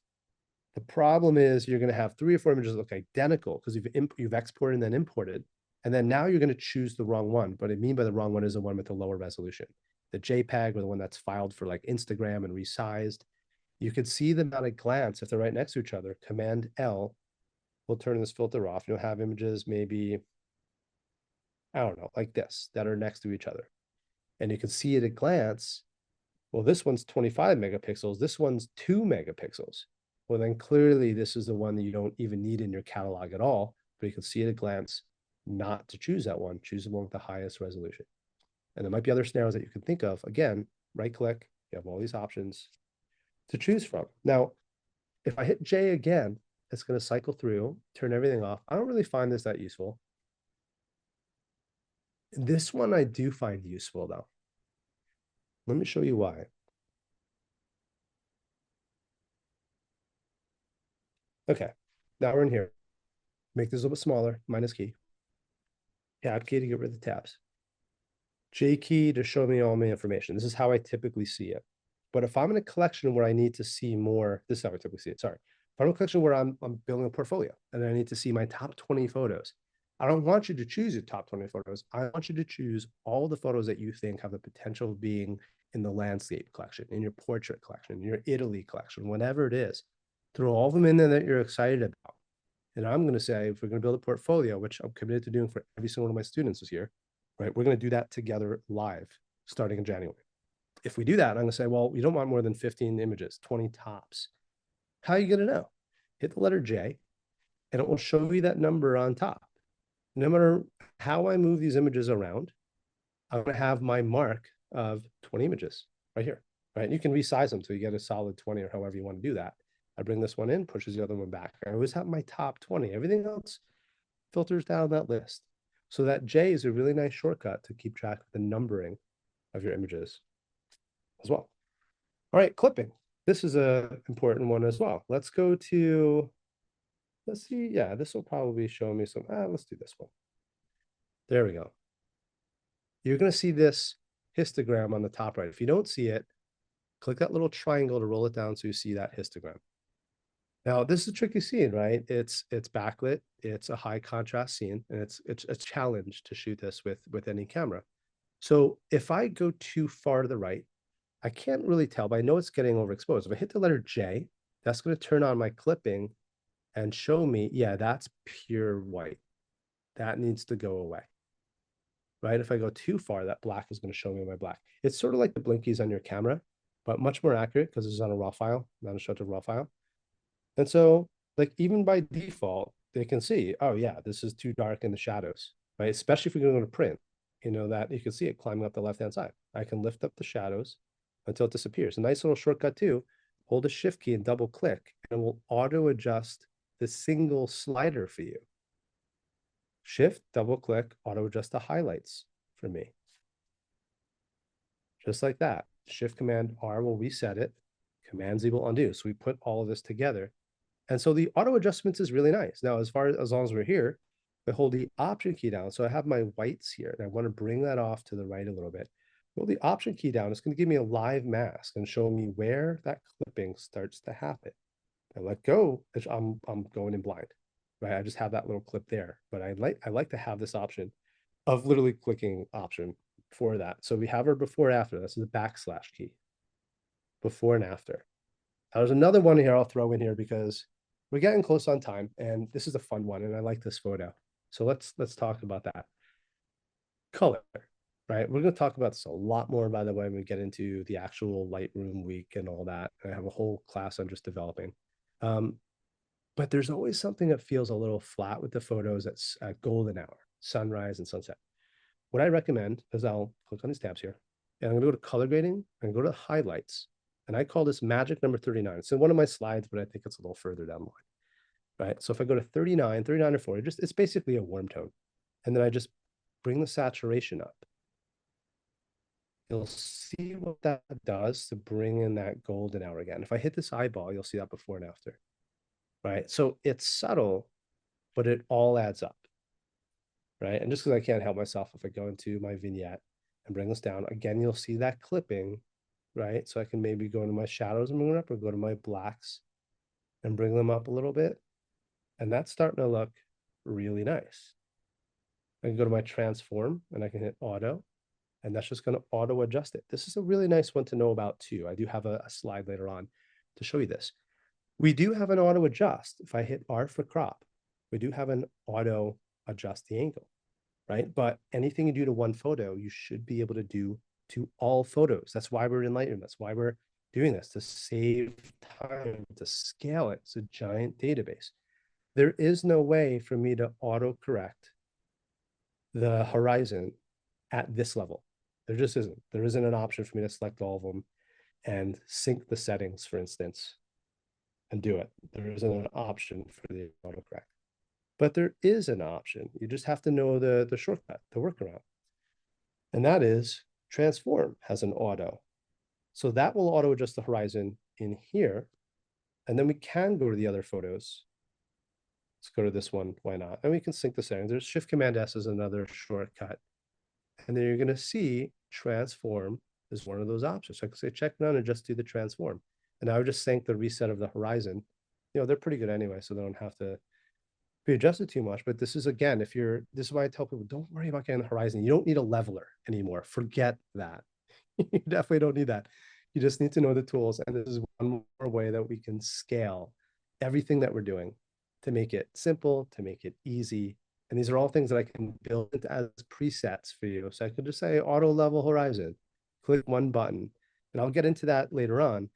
B: The problem is you're going to have 3 or 4 images that look identical because you've exported and then imported. And then now you're going to choose the wrong one. What I mean by the wrong one is the one with the lower resolution, the JPEG, or the one that's filed for like Instagram and resized. You can see them at a glance if they're right next to each other. Command L will turn this filter off. You'll have images maybe, I don't know, like this, that are next to each other. And you can see at a glance, well, this one's 25 megapixels, this one's 2 megapixels. Well, then clearly this is the one that you don't even need in your catalog at all, but you can see at a glance not to choose that one, choose the one with the highest resolution. And there might be other scenarios that you can think of. Again, right click, you have all these options to choose from. Now, if I hit J again, it's going to cycle through, turn everything off. I don't really find this that useful. This one I do find useful though. Let me show you why. Okay, now we're in here. Make this a little bit smaller, minus key. Tab key to get rid of the tabs. J key to show me all my information. This is how I typically see it. But if I'm in a collection where I need to see more, this is how I typically see it, sorry. If I'm in a collection where I'm building a portfolio and I need to see my top 20 photos, I don't want you to choose your top 20 photos. I want you to choose all the photos that you think have the potential of being in the landscape collection, in your portrait collection, in your Italy collection, whatever it is. Throw all of them in there that you're excited about. And I'm going to say, if we're going to build a portfolio, which I'm committed to doing for every single one of my students this year, right? We're going to do that together live starting in January. If we do that, I'm going to say, well, you don't want more than 15 images, 20 tops. How are you going to know? Hit the letter J, and it will show you that number on top. No matter how I move these images around, I'm going to have my mark of 20 images right here, right? And you can resize them so you get a solid 20 or however you want to do that. I bring this one in, pushes the other one back. I always have my top 20. Everything else filters down that list. So that J is a really nice shortcut to keep track of the numbering of your images as well. All right, clipping. This is an important one as well. Let's go to, let's see. Yeah, this will probably show me some, let's do this one. There we go. You're going to see this histogram on the top right. If you don't see it, click that little triangle to roll it down so you see that histogram. Now, this is a tricky scene, right? It's backlit, it's a high contrast scene, and it's a challenge to shoot this with any camera. So if I go too far to the right, I can't really tell, but I know it's getting overexposed. If I hit the letter J, that's going to turn on my clipping and show me, yeah, that's pure white. That needs to go away, right? If I go too far, that black is going to show me my black. It's sort of like the blinkies on your camera, but much more accurate because it's on a raw file, not a shutter raw file. And so, like, even by default, they can see, oh yeah, this is too dark in the shadows, right? Especially if we're going to print, you know, that you can see it climbing up the left-hand side. I can lift up the shadows until it disappears. A nice little shortcut too, hold the shift key and double click, and it will auto adjust the single slider for you. Shift, double click, auto adjust the highlights for me. Just like that. Shift Command R will reset it. Command Z will undo. So we put all of this together. And so the auto adjustments is really nice. Now, as long as we're here, I hold the Option key down. So I have my whites here, and I want to bring that off to the right a little bit. Hold the Option key down. It's going to give me a live mask and show me where that clipping starts to happen. I let go, I'm going in blind, right? I just have that little clip there, but I like to have this option of literally clicking Option for that. So we have our before after. This is the backslash key, before and after. Now, there's another one here I'll throw in here because we're getting close on time, and this is a fun one, and I like this photo. So let's talk about that. Color. right? We're going to talk about this a lot more, by the way, when we get into the actual Lightroom week and all that. I have a whole class on just developing. Um, but there's always something that feels a little flat with the photos at golden hour, sunrise and sunset. What I recommend is I'll click on these tabs here, and I'm going to go to color grading and go to highlights. And I call this magic number 39. It's in one of my slides, but I think it's a little further down the line, right? So if I go to 39, 39 or 40, it's basically a warm tone. And then I just bring the saturation up. You'll see what that does to bring in that golden hour again. If I hit this eyeball, you'll see that before and after, right? So it's subtle, but it all adds up, right? And just because I can't help myself, if I go into my vignette and bring this down, again, you'll see that clipping, right? So I can maybe go into my shadows and bring it up, or go to my blacks and bring them up a little bit. And that's starting to look really nice. I can go to my transform and I can hit auto, and that's just going to auto adjust it. This is a really nice one to know about too. I do have a slide later on to show you this. We do have an auto adjust. If I hit R for crop, we do have an auto adjust the angle, right? But anything you do to one photo, you should be able to do to all photos. That's why we're in Lightroom. That's why we're doing this, to save time, to scale it. It's a giant database. There is no way for me to auto correct the horizon at this level. There just isn't. There isn't an option for me to select all of them and sync the settings, for instance, and do it. There isn't an option for the autocorrect. But there is an option. You just have to know the shortcut, the workaround. And that is transform has an auto. So that will auto adjust the horizon in here. And then we can go to the other photos. Let's go to this one. Why not? And we can sync the settings. There's Shift Command S is another shortcut. And then you're going to see transform is one of those options. So I can say check none and just do the transform. And I would just sync the reset of the horizon. You know, they're pretty good anyway, so they don't have to be adjusted too much. But this is, again, this is why I tell people, don't worry about getting the horizon. You don't need a leveler anymore. Forget that. You definitely don't need that. You just need to know the tools. And this is one more way that we can scale everything that we're doing to make it simple, to make it easy. And these are all things that I can build as presets for you. So I could just say auto level horizon, click one button, and I'll get into that later on.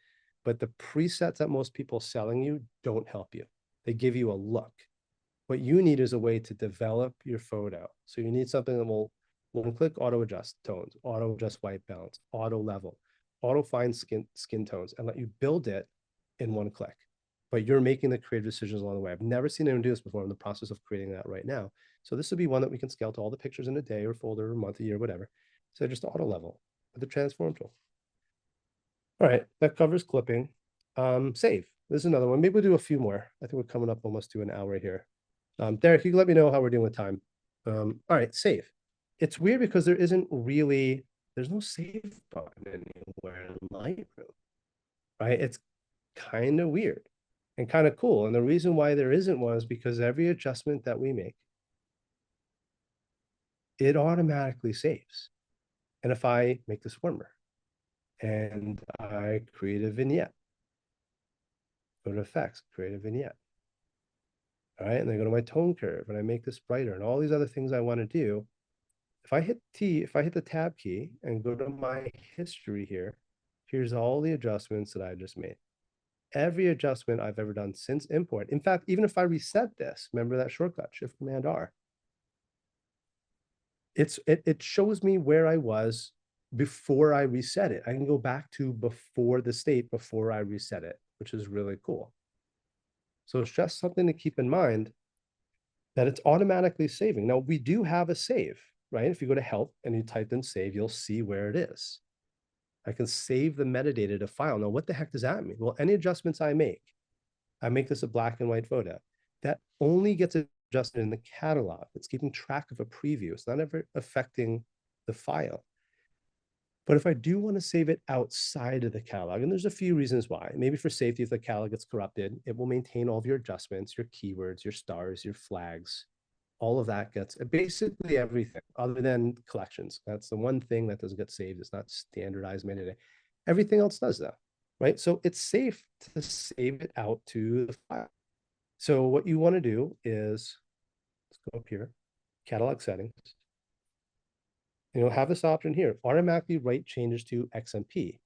B: But the presets that most people selling you don't help you. They give you a look. What you need is a way to develop your photo. So you need something that will one click auto adjust tones, auto adjust white balance, auto level, auto find skin tones, and let you build it in one click. But you're making the creative decisions along the way. I've never seen anyone do this before. I'm in the process of creating that right now. So this would be one that we can scale to all the pictures in a day or folder or month, a year, whatever. So just auto level with the transform tool. All right, that covers clipping. Save. This is another one. Maybe we'll do a few more. I think we're coming up almost to an hour here. Derek, you can let me know how we're doing with time. All right, save. It's weird because there's no save button anywhere in Lightroom, right? It's kind of weird and kind of cool. And the reason why there isn't one is because every adjustment that we make, it automatically saves. And if I make this warmer and I create a vignette, go to effects, create a vignette. All right, and then go to my tone curve and I make this brighter and all these other things I want to do. If I hit the tab key and go to my history here, here's all the adjustments that I just made. Every adjustment I've ever done since import. In fact, even if I reset this, remember that shortcut, Shift Command R, it shows me where I was before I reset it. I can go back to before the state before I reset it, which is really cool. So it's just something to keep in mind that it's automatically saving. Now we do have a save, right? If you go to help and you type in save, you'll see where it is. I can save the metadata to file. Now, what the heck does that mean? Well, any adjustments I make this a black and white photo. That only gets adjusted in the catalog. It's keeping track of a preview. It's not ever affecting the file. But if I do want to save it outside of the catalog, and there's a few reasons why, maybe for safety, if the catalog gets corrupted, it will maintain all of your adjustments, your keywords, your stars, your flags, all of that gets basically everything other than collections. That's the one thing that doesn't get saved. It's not standardized metadata. Everything else does though, right? So it's safe to save it out to the file. So what you want to do is, let's go up here, catalog settings. have this option here, automatically write changes to XMP.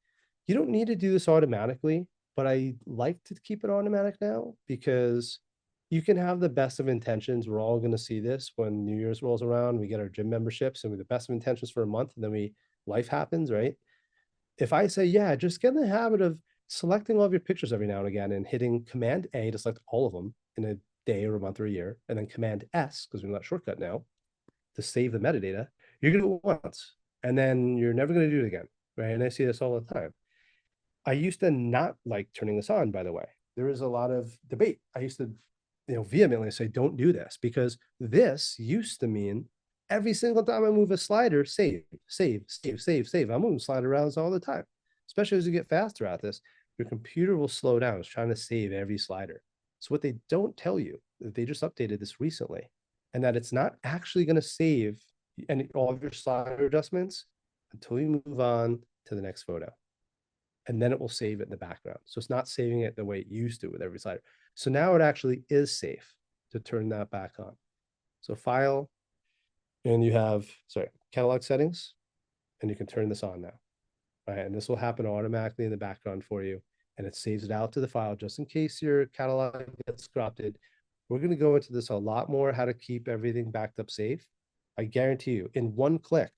B: You don't need to do this automatically, but I like to keep it automatic now because you can have the best of intentions. We're all going to see this when New Year's rolls around. We get our gym memberships and we the best of intentions for a month, and then life happens, right? If I say, yeah, just get in the habit of selecting all of your pictures every now and again and hitting Command A to select all of them in a day or a month or a year, and then Command S, because we're not shortcut now, to save the metadata, you're going to do it once and then you're never going to do it again. Right. And I see this all the time. I used to not like turning this on, by the way. There was a lot of debate. I used to, vehemently say, don't do this because this used to mean every single time I move a slider, save, save, save, save, save. I'm moving slider rounds all the time, especially as you get faster at this. Your computer will slow down. It's trying to save every slider. So what they don't tell you, they just updated this recently, and that it's not actually going to save all of your slider adjustments until you move on to the next photo, and then it will save it in the background. So it's not saving it the way it used to with every slider. So now it actually is safe to turn that back on. So file, and you have, sorry, catalog settings, and you can turn this on now. Right, and this will happen automatically in the background for you. And it saves it out to the file just in case your catalog gets corrupted. We're going to go into this a lot more, how to keep everything backed up safe. I guarantee you, in one click,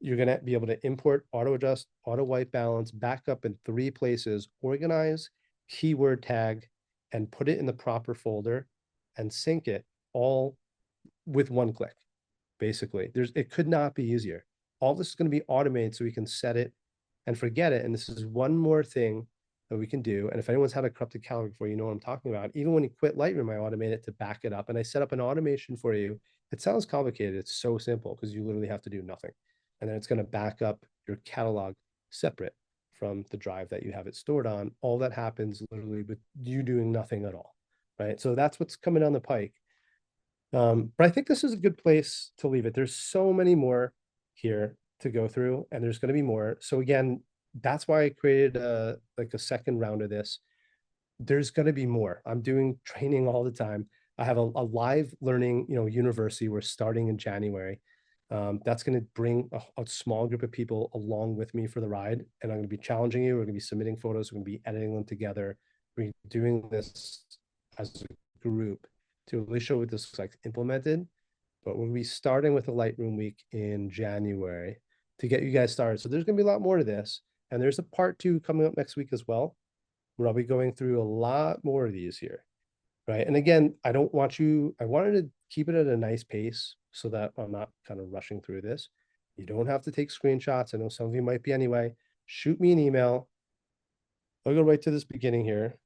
B: you're going to be able to import, auto adjust, auto white balance, back up in 3 places, organize, keyword tag, and put it in the proper folder and sync it all with one click. Basically, it could not be easier. All this is going to be automated so we can set it and forget it. And this is one more thing that we can do. And if anyone's had a corrupted calendar before, you know what I'm talking about. Even when you quit Lightroom, I automate it to back it up. And I set up an automation for you. It sounds complicated. It's so simple because you literally have to do nothing. And then it's going to back up your catalog separate from the drive that you have it stored on. All that happens literally with you doing nothing at all. Right. So that's what's coming down the pike. But I think this is a good place to leave it. There's so many more here to go through, and there's going to be more. So again, that's why I created like a second round of this. There's going to be more. I'm doing training all the time. I have a live learning, university. We're starting in January. That's going to bring a small group of people along with me for the ride, and I'm going to be challenging you. We're going to be submitting photos. We're going to be editing them together. We're doing this as a group to really show what this looks like implemented. But we'll be starting with a Lightroom week in January to get you guys started. So there's going to be a lot more to this. And there's a part 2 coming up next week as well, where I'll be going through a lot more of these here. Right. And again, I wanted to keep it at a nice pace so that I'm not kind of rushing through this. You don't have to take screenshots. I know some of you might be anyway. Shoot me an email. I'll go right to this beginning here.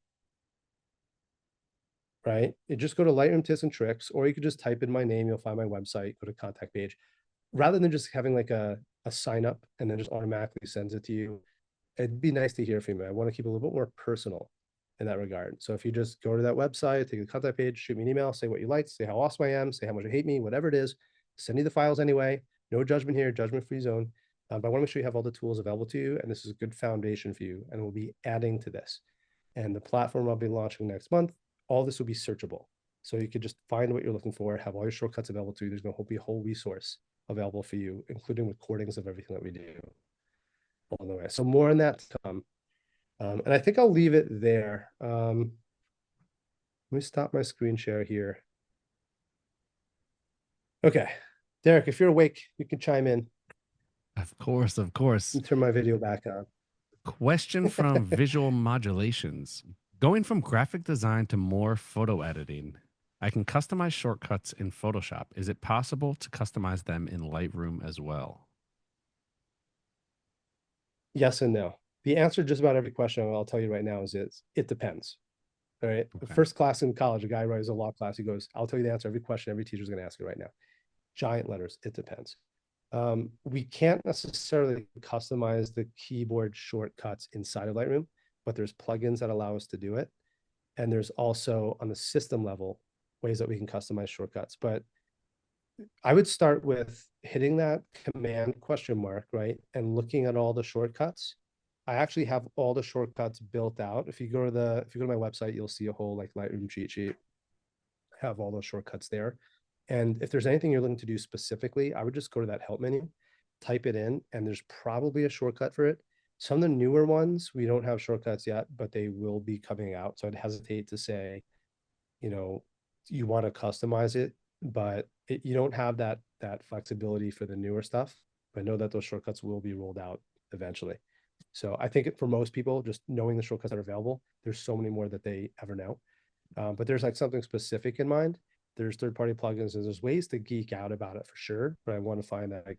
B: Right? You just go to Lightroom tips and tricks, or you could just type in my name. You'll find my website, go to contact page. Rather than just having like a sign up and then just automatically sends it to you, it'd be nice to hear from you. I want to keep it a little bit more personal in that regard. So if you just go to that website, take the contact page, shoot me an email, say what you liked, say how awesome I am, say how much you hate me, whatever it is, send you the files anyway. No judgment here, judgment-free zone. But I want to make sure you have all the tools available to you, and this is a good foundation for you, and we'll be adding to this. And the platform I'll be launching next month, all this will be searchable. So you could just find what you're looking for, have all your shortcuts available to you. There's going to be a whole resource available for you, including recordings of everything that we do along the way. So more on that to come. And I think I'll leave it there. Let me stop my screen share here. Okay. Derek, if you're awake, you can chime in
A: Of course, of course.
B: and turn my video back on.
A: Question from Visual Modulations. Going from graphic design to more photo editing, I can customize shortcuts in Photoshop. Is it possible to customize them in Lightroom as well?
B: Yes and no. The answer to just about every question I'll tell you right now is it depends. All right. The
A: Okay.
B: first class in college, a guy writes a law class. He goes, I'll tell you the answer to every question every teacher's going to ask you right now. Giant letters. It depends. We can't necessarily customize the keyboard shortcuts inside of Lightroom, but there's plugins that allow us to do it. And there's also on the system level ways that we can customize shortcuts. But I would start with hitting that command question mark, right? And looking at all the shortcuts. I actually have all the shortcuts built out. If you go to my website, you'll see a whole like Lightroom cheat sheet. I have all those shortcuts there. And if there's anything you're looking to do specifically, I would just go to that help menu type it in, and there's probably a shortcut for it. Some of the newer ones, we don't have shortcuts yet, but they will be coming out. So I'd hesitate to say, you know, you want to customize it, but you don't have that flexibility for the newer stuff. But know that those shortcuts will be rolled out eventually. So I think for most people, just knowing the shortcuts that are available, there's so many more that they ever know. But there's like something specific in mind. There's third-party plugins, and there's ways to geek out about it for sure. But I want to find that, like,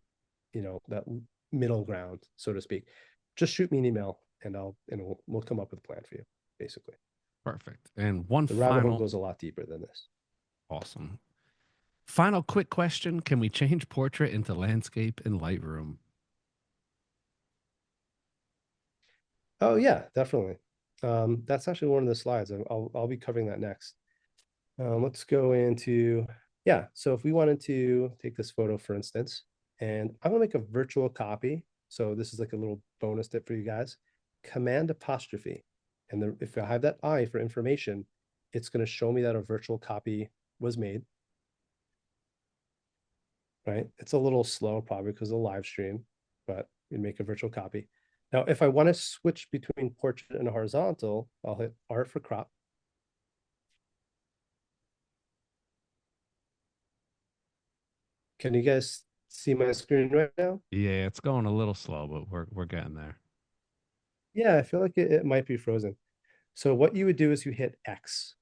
B: that middle ground, so to speak. Just shoot me an email, and we'll come up with a plan for you, basically.
A: Perfect. And one
B: The rabbit hole
A: final,
B: goes a lot deeper than this.
A: awesome. Final quick question. Can we change portrait into landscape in Lightroom?
B: Oh yeah, definitely. That's actually one of the slides. I'll be covering that next. Let's go into, yeah. So if we wanted to take this photo, for instance, and I'm gonna make a virtual copy. So this is like a little bonus tip for you guys. Command apostrophe. And if I have that I for information, it's gonna show me that a virtual copy was made. Right? It's a little slow probably because of the live stream, but we make a virtual copy. Now, if I want to switch between portrait and horizontal, I'll hit R for crop. Can you guys see my screen right now?
A: Yeah, it's going a little slow, but we're getting there.
B: Yeah, I feel like it might be frozen. So what you would do is you hit X.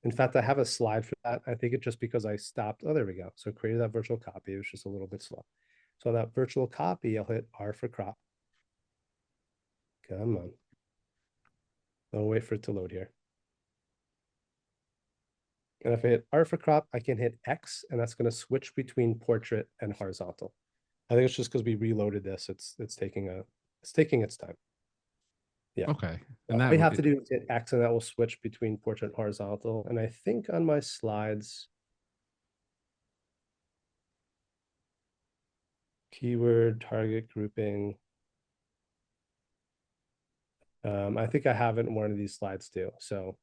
B: In fact, I have a slide for that. I think it's just because I stopped. Oh, there we go. So I created that virtual copy. It was just a little bit slow. So on that virtual copy, I'll hit R for crop. Come on. I'll wait for it to load here. And if I hit R for crop, I can hit X, and that's going to switch between portrait and horizontal. I think it's just because we reloaded this. It's taking its time. Yeah.
A: Okay.
B: All
A: And that
B: you have to do is hit X, and that will switch between portrait and horizontal. And I think on my slides, keyword, target grouping. I think I have it in one of these slides too. So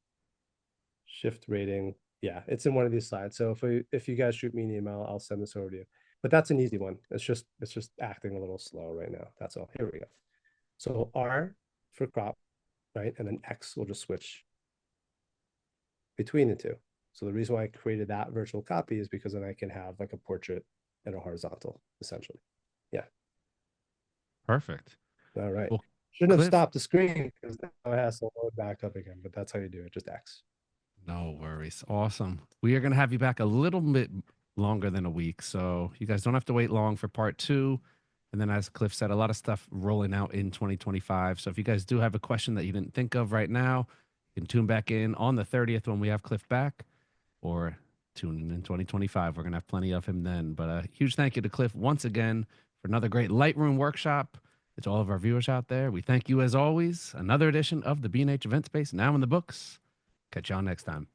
B: shift rating. Yeah, it's in one of these slides. So if you guys shoot me an email, I'll send this over to you. But that's an easy one. It's just acting a little slow right now. That's all. Here we go. So R for crop, right? And then X will just switch between the two. So the reason why I created that virtual copy is because then I can have like a portrait and a horizontal, essentially. Yeah.
A: perfect.
B: All right.
A: Well,
B: Shouldn't have
A: Cliff,
B: stopped the screen because now it has to load back up again, but that's how you do it. Just X.
A: no worries. Awesome. We are going to have you back a little bit longer than a week. So you guys don't have to wait long for part two. And then, as Cliff said, a lot of stuff rolling out in 2025. So if you guys do have a question that you didn't think of right now, you can tune back in on the 30th when we have Cliff back, or tune in 2025. We're going to have plenty of him then. But a huge thank you to Cliff once again for another great Lightroom workshop. To all of our viewers out there, we thank you as always. Another edition of the B&H Event Space now in the books. Catch y'all next time.